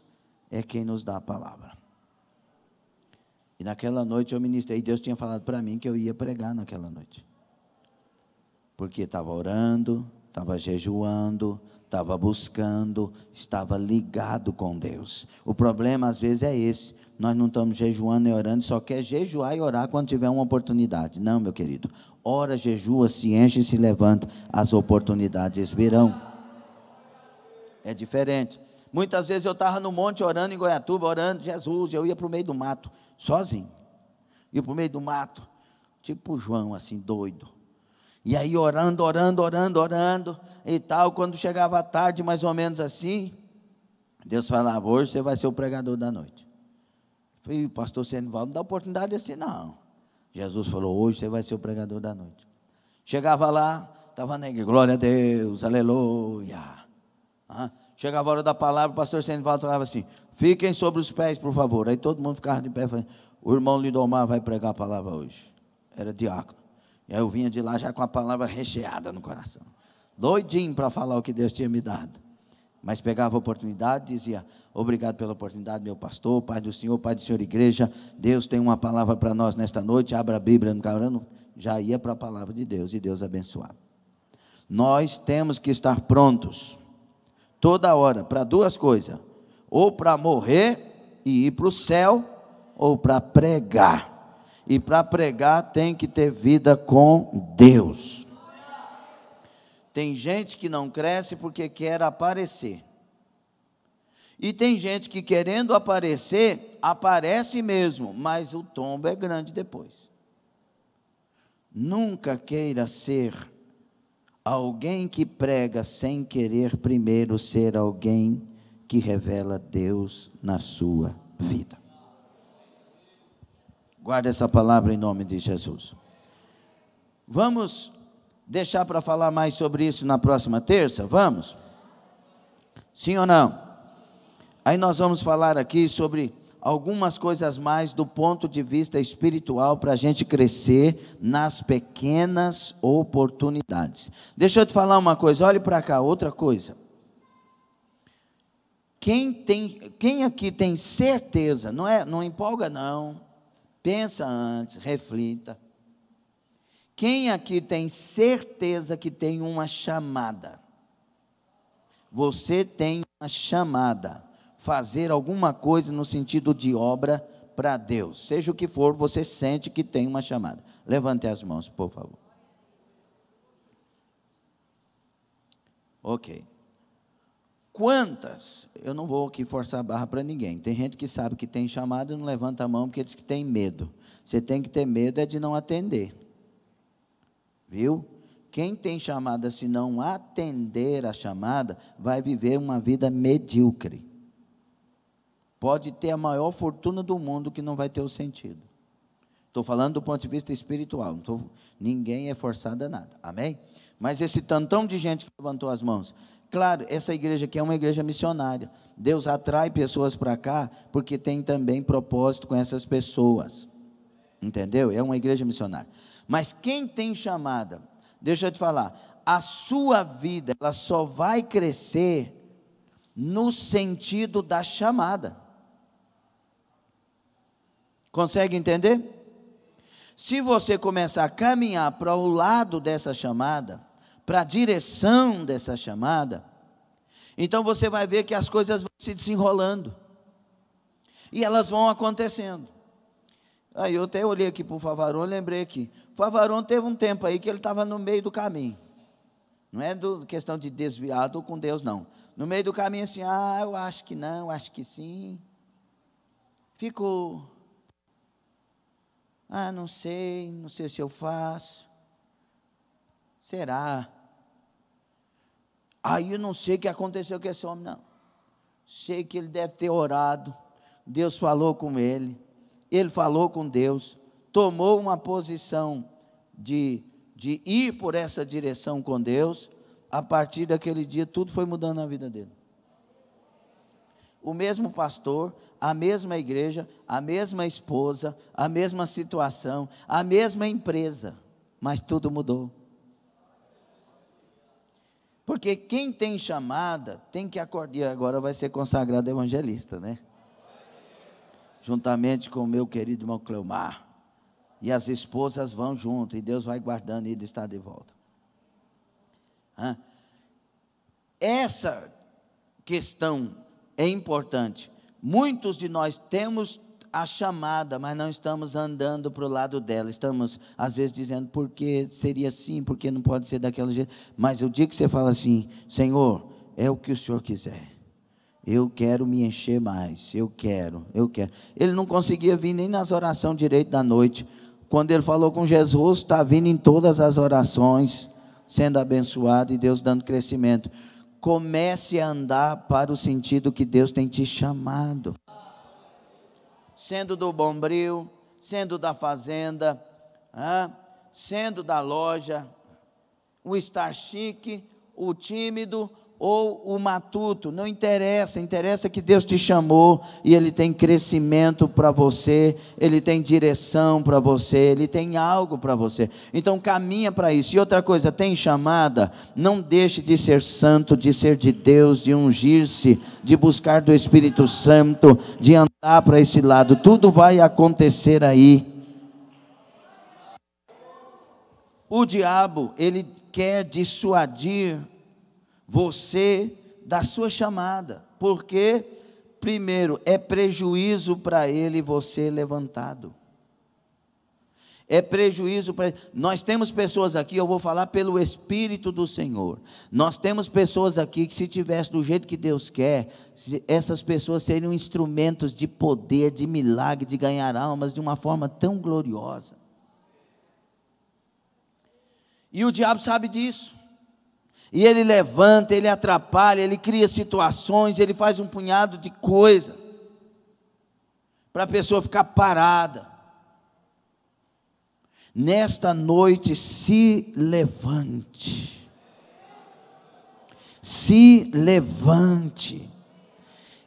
é quem nos dá a palavra. E naquela noite eu ministrei, Deus tinha falado para mim que eu ia pregar naquela noite. Porque estava orando, estava jejuando, estava buscando, estava ligado com Deus. O problema às vezes é esse, nós não estamos jejuando e orando, só quer jejuar e orar quando tiver uma oportunidade. Não, meu querido, ora, jejua, se enche e se levanta, as oportunidades virão. É diferente. Muitas vezes eu estava no monte orando em Goiatuba, orando, Jesus, eu ia para o meio do mato, sozinho. Ia para o meio do mato, tipo João, assim, doido. E aí orando e tal, quando chegava a tarde, mais ou menos assim, Deus falava, hoje você vai ser o pregador da noite. Eu falei, pastor Senivaldo, não dá oportunidade assim não. Jesus falou, hoje você vai ser o pregador da noite. Chegava lá, estava na igreja, glória a Deus, aleluia. Chegava a hora da palavra, o pastor Senivaldo falava assim, fiquem sobre os pés, por favor. Aí todo mundo ficava de pé, falando, o irmão Lindomar vai pregar a palavra hoje. Era diácono. E aí eu vinha de lá já com a palavra recheada no coração, doidinho para falar o que Deus tinha me dado. Mas pegava a oportunidade, dizia, obrigado pela oportunidade, meu pastor, Pai do Senhor, Pai do Senhor Igreja, Deus tem uma palavra para nós nesta noite, abra a Bíblia no carão, já ia para a palavra de Deus, e Deus abençoava. Nós temos que estar prontos, toda hora, para duas coisas, ou para morrer e ir para o céu, ou para pregar. E para pregar tem que ter vida com Deus. Tem gente que não cresce porque quer aparecer. E tem gente que querendo aparecer, aparece mesmo, mas o tombo é grande depois. nunca queira ser alguém que prega sem querer primeiro ser alguém que revela Deus na sua vida. Guarde essa palavra em nome de Jesus. Vamos deixar para falar mais sobre isso na próxima terça? Vamos? Sim ou não? Aí nós vamos falar aqui sobre algumas coisas mais do ponto de vista espiritual para a gente crescer nas pequenas oportunidades. Deixa eu te falar uma coisa, olhe para cá, outra coisa. Quem aqui tem certeza, não empolga não, pensa antes, reflita. Quem aqui tem certeza que tem uma chamada? Você tem uma chamada, fazer alguma coisa no sentido de obra para Deus, seja o que for, você sente que tem uma chamada. Levante as mãos, por favor. Ok. Quantas? Eu não vou aqui forçar a barra para ninguém. Tem gente que sabe que tem chamada e não levanta a mão porque diz que tem medo. Você tem que ter medo é de não atender. Viu? Quem tem chamada, se não atender a chamada, vai viver uma vida medíocre. Pode ter a maior fortuna do mundo que não vai ter o sentido. Estou falando do ponto de vista espiritual. Ninguém é forçado a nada. Amém? Mas esse tantão de gente que levantou as mãos. Claro, essa igreja aqui é uma igreja missionária. Deus atrai pessoas para cá porque tem também propósito com essas pessoas. Entendeu? É uma igreja missionária. Mas quem tem chamada, deixa eu te falar, a sua vida, ela só vai crescer no sentido da chamada. Consegue entender? Se você começar a caminhar para o lado dessa chamada, para a direção dessa chamada, então você vai ver que as coisas vão se desenrolando, e elas vão acontecendo. Aí eu até olhei aqui para o Favaron, lembrei aqui, o Favaron teve um tempo aí que ele estava no meio do caminho, não é questão de desviado com Deus não, no meio do caminho assim, eu acho que não, acho que sim, ficou, não sei se eu faço, será? Aí eu não sei o que aconteceu com esse homem não, sei que ele deve ter orado, Deus falou com ele falou com Deus, tomou uma posição de ir por essa direção com Deus. A partir daquele dia tudo foi mudando na vida dele. O mesmo pastor, a mesma igreja, a mesma esposa, a mesma situação, a mesma empresa, mas tudo mudou. Porque quem tem chamada tem que acordar, e agora vai ser consagrado evangelista, né? Juntamente com o meu querido irmão Cleomar, e as esposas vão junto, e Deus vai guardando e ele está de volta. Essa questão é importante. Muitos de nós temos a chamada, mas não estamos andando para o lado dela, estamos às vezes dizendo, por que seria assim, por que não pode ser daquele jeito, mas o dia que você fala assim, Senhor, é o que o Senhor quiser, eu quero me encher mais, eu quero. Ele não conseguia vir nem nas orações direito da noite. Quando ele falou com Jesus, está vindo em todas as orações, sendo abençoado e Deus dando crescimento. Comece a andar para o sentido que Deus tem te chamado. Sendo do bombril, sendo da fazenda, sendo da loja, o estar chique, o tímido, ou o matuto, não interessa, interessa que Deus te chamou, e Ele tem crescimento para você, Ele tem direção para você, Ele tem algo para você, então caminha para isso. E outra coisa, tem chamada, não deixe de ser santo, de ser de Deus, de ungir-se, de buscar do Espírito Santo, de andar para esse lado, tudo vai acontecer aí. O diabo, ele quer dissuadir você da sua chamada, porque primeiro é prejuízo para ele você levantado, é prejuízo para ele. Nós temos pessoas aqui, eu vou falar pelo Espírito do Senhor, nós temos pessoas aqui que se tivesse do jeito que Deus quer, essas pessoas seriam instrumentos de poder, de milagre, de ganhar almas de uma forma tão gloriosa. E o diabo sabe disso. E ele levanta, ele atrapalha, ele cria situações, ele faz um punhado de coisa para a pessoa ficar parada. Nesta noite, se levante. Se levante.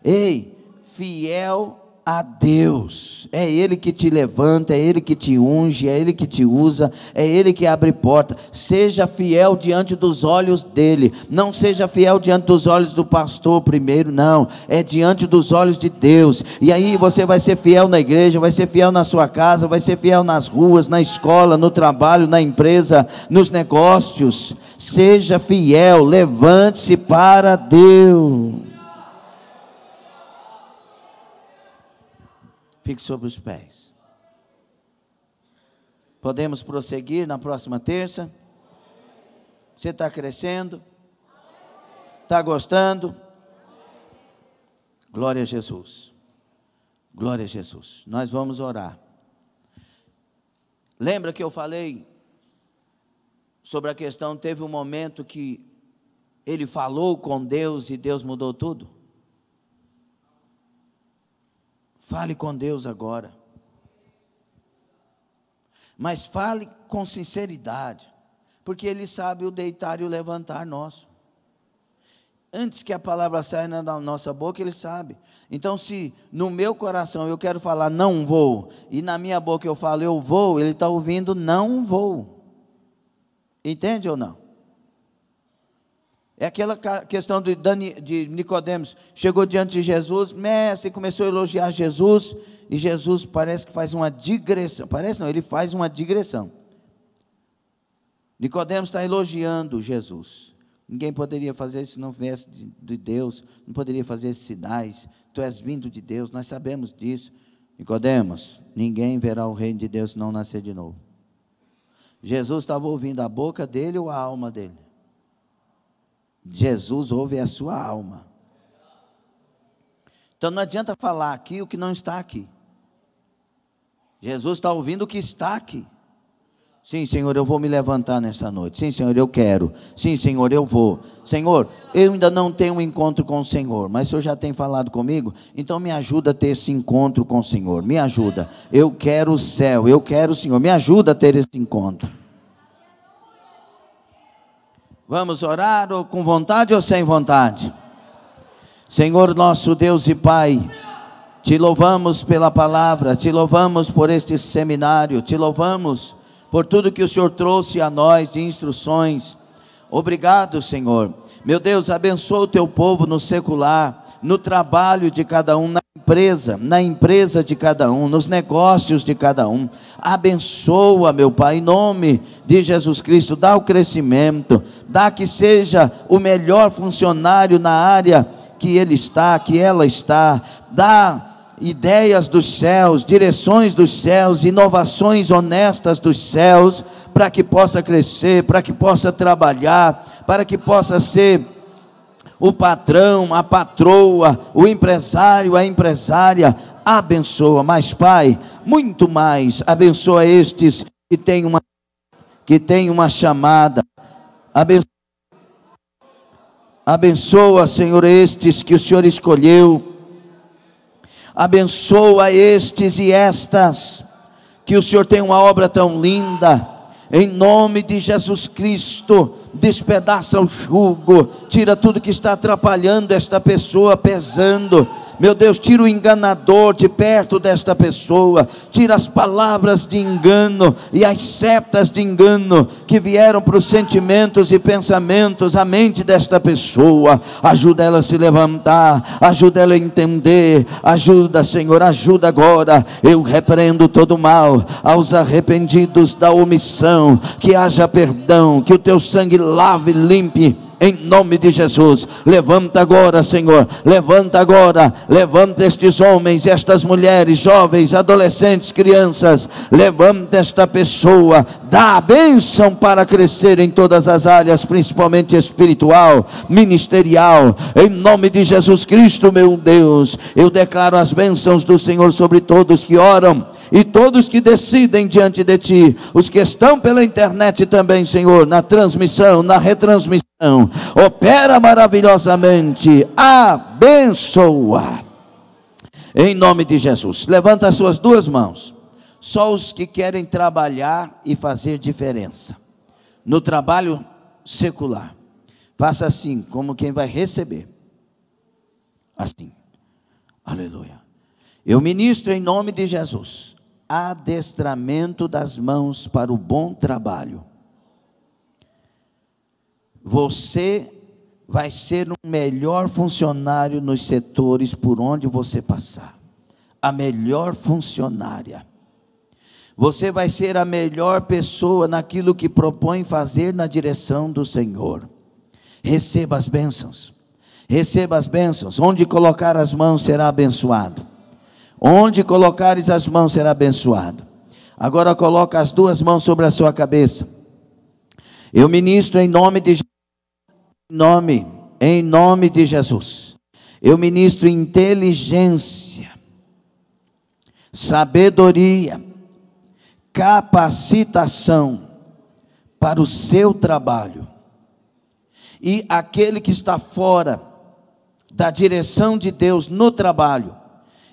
Ei, fiel a Deus, é Ele que te levanta, é Ele que te unge, é Ele que te usa, é Ele que abre porta. Seja fiel diante dos olhos dEle, não seja fiel diante dos olhos do pastor primeiro, não, é diante dos olhos de Deus. E aí você vai ser fiel na igreja, vai ser fiel na sua casa, vai ser fiel nas ruas, na escola, no trabalho, na empresa, nos negócios. Seja fiel, levante-se para Deus. Fique sobre os pés. Podemos prosseguir na próxima terça? Você está crescendo? Está gostando? Glória a Jesus. Glória a Jesus. Nós vamos orar. Lembra que eu falei sobre a questão, teve um momento que ele falou com Deus e Deus mudou tudo? Fale com Deus agora, mas fale com sinceridade, porque Ele sabe o deitar e o levantar nosso. Antes que a palavra saia da nossa boca, Ele sabe. Então, se no meu coração eu quero falar não vou, e na minha boca eu falo eu vou, Ele está ouvindo não vou. Entende ou não? É aquela questão de Nicodemos, chegou diante de Jesus, mestre, começou a elogiar Jesus, e Jesus parece que faz uma digressão, parece não, ele faz uma digressão. Nicodemos está elogiando Jesus, ninguém poderia fazer isso se não viesse de Deus, não poderia fazer esses sinais, tu és vindo de Deus, nós sabemos disso. Nicodemos, ninguém verá o reino de Deus se não nascer de novo. Jesus estava ouvindo a boca dele ou a alma dele? Jesus ouve a sua alma. Então não adianta falar aqui o que não está aqui. Jesus está ouvindo o que está aqui. Sim, Senhor, eu vou me levantar nesta noite. Sim, Senhor, eu quero. Sim, Senhor, eu vou. Senhor, eu ainda não tenho um encontro com o Senhor, mas o Senhor já tem falado comigo, então me ajuda a ter esse encontro com o Senhor. Me ajuda. Eu quero o céu, eu quero o Senhor. Me ajuda a ter esse encontro. Vamos orar ou com vontade ou sem vontade? Senhor nosso Deus e Pai, te louvamos pela palavra, te louvamos por este seminário, te louvamos por tudo que o Senhor trouxe a nós de instruções. Obrigado, Senhor. Meu Deus, abençoa o teu povo no secular, no trabalho de cada um, na empresa de cada um, nos negócios de cada um. Abençoa, meu Pai, em nome de Jesus Cristo, dá o crescimento, dá que seja o melhor funcionário na área que ele está, que ela está, dá ideias dos céus, direções dos céus, inovações honestas dos céus, para que possa crescer, para que possa trabalhar, para que possa ser o patrão, a patroa, o empresário, a empresária. Abençoa, mas Pai, muito mais, abençoa estes que têm uma chamada. Abençoa, Senhor, estes que o Senhor escolheu. Abençoa estes e estas que o Senhor tem uma obra tão linda. Em nome de Jesus Cristo, despedaça o jugo, tira tudo que está atrapalhando esta pessoa, pesando. Meu Deus, tira o enganador de perto desta pessoa, tira as palavras de engano e as setas de engano que vieram para os sentimentos e pensamentos, a mente desta pessoa. Ajuda ela a se levantar, ajuda ela a entender, ajuda, Senhor, ajuda agora. Eu repreendo todo o mal aos arrependidos da omissão, que haja perdão, que o teu sangue lave, limpe, em nome de Jesus. Levanta agora, Senhor, levanta agora, levanta estes homens, estas mulheres, jovens, adolescentes, crianças, levanta esta pessoa, dá a bênção para crescer em todas as áreas, principalmente espiritual, ministerial, em nome de Jesus Cristo, meu Deus. Eu declaro as bênçãos do Senhor sobre todos que oram e todos que decidem diante de Ti, os que estão pela internet também, Senhor, na transmissão, na retransmissão. Opera maravilhosamente, abençoa, em nome de Jesus. Levanta as suas duas mãos. Só os que querem trabalhar e fazer diferença no trabalho secular, faça assim, como quem vai receber, assim, aleluia. Eu ministro em nome de Jesus adestramento das mãos para o bom trabalho. Você vai ser um melhor funcionário nos setores por onde você passar, a melhor funcionária. Você vai ser a melhor pessoa naquilo que propõe fazer na direção do Senhor. Receba as bênçãos, receba as bênçãos. Onde colocar as mãos será abençoado. Onde colocares as mãos será abençoado. Agora coloca as duas mãos sobre a sua cabeça. Eu ministro em nome de Jesus. Em nome de Jesus, eu ministro inteligência, sabedoria, capacitação para o seu trabalho. E aquele que está fora da direção de Deus no trabalho,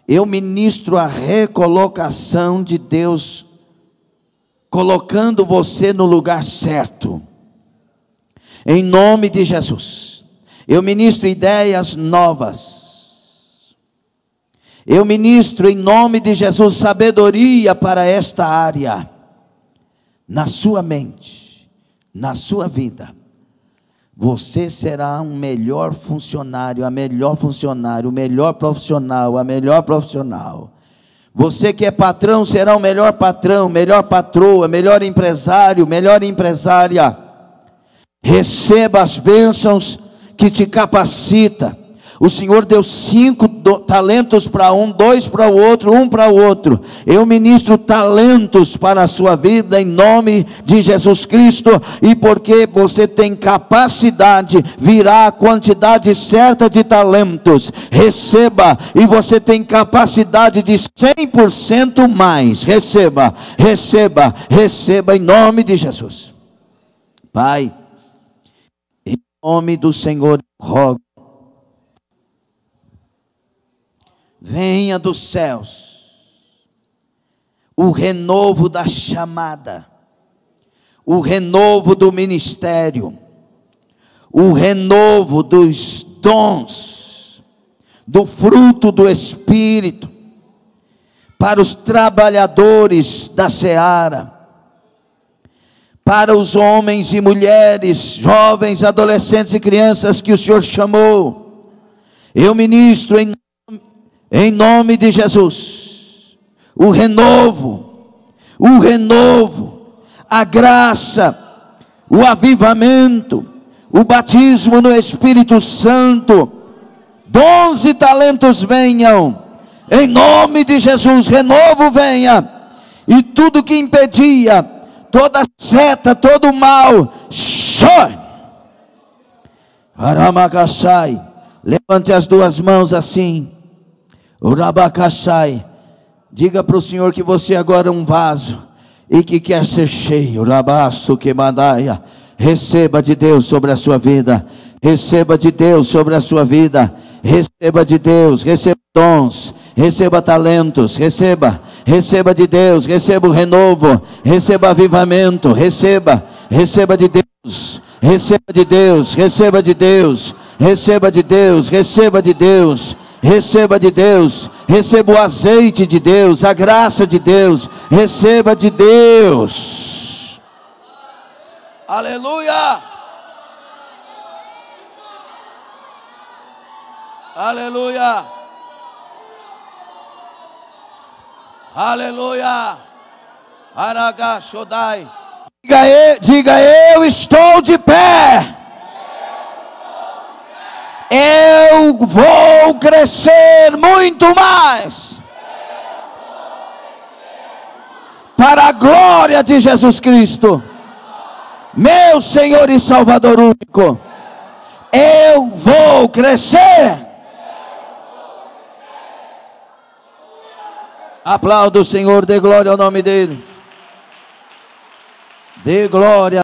eu ministro a recolocação de Deus, colocando você no lugar certo. Em nome de Jesus, eu ministro ideias novas. Eu ministro em nome de Jesus sabedoria para esta área, na sua mente, na sua vida. Você será um melhor funcionário, a melhor funcionário, o melhor profissional, a melhor profissional. Você que é patrão será o melhor patrão, melhor patroa, melhor empresário, melhor empresária. Receba as bênçãos que te capacita. O Senhor deu 5 talentos para um, 2 para o outro, 1 para o outro. Eu ministro talentos para a sua vida em nome de Jesus Cristo. E porque você tem capacidade, virá a quantidade certa de talentos. Receba, e você tem capacidade de 100% mais. Receba, receba, receba em nome de Jesus. Pai, em nome do Senhor, rogo, venha dos céus o renovo da chamada, o renovo do ministério, o renovo dos dons, do fruto do Espírito, para os trabalhadores da seara, para os homens e mulheres, jovens, adolescentes e crianças que o Senhor chamou. Eu ministro em nome de Jesus, o renovo, a graça, o avivamento, o batismo no Espírito Santo, dons e talentos venham, em nome de Jesus, renovo venha, e tudo que impedia, toda seta, todo mal, sai. Aramagaçai, levante as duas mãos assim. Urabacaxai, diga para o Senhor que você agora é um vaso e que quer ser cheio. Urabaço que mandaia. Receba de Deus sobre a sua vida, receba de Deus sobre a sua vida, receba de Deus, receba dons, receba talentos, receba de Deus, receba o renovo, receba avivamento, receba de Deus, receba de Deus, receba de Deus, receba de Deus, receba de Deus. Receba de Deus, receba o azeite de Deus, a graça de Deus, receba de Deus. Aleluia! Aleluia! Aleluia! Aragashodai. Diga eu estou de pé. Eu vou crescer muito mais para a glória de Jesus Cristo, meu Senhor e Salvador único. Eu vou crescer. Aplauda o Senhor, dê glória ao nome dele. Dê glória.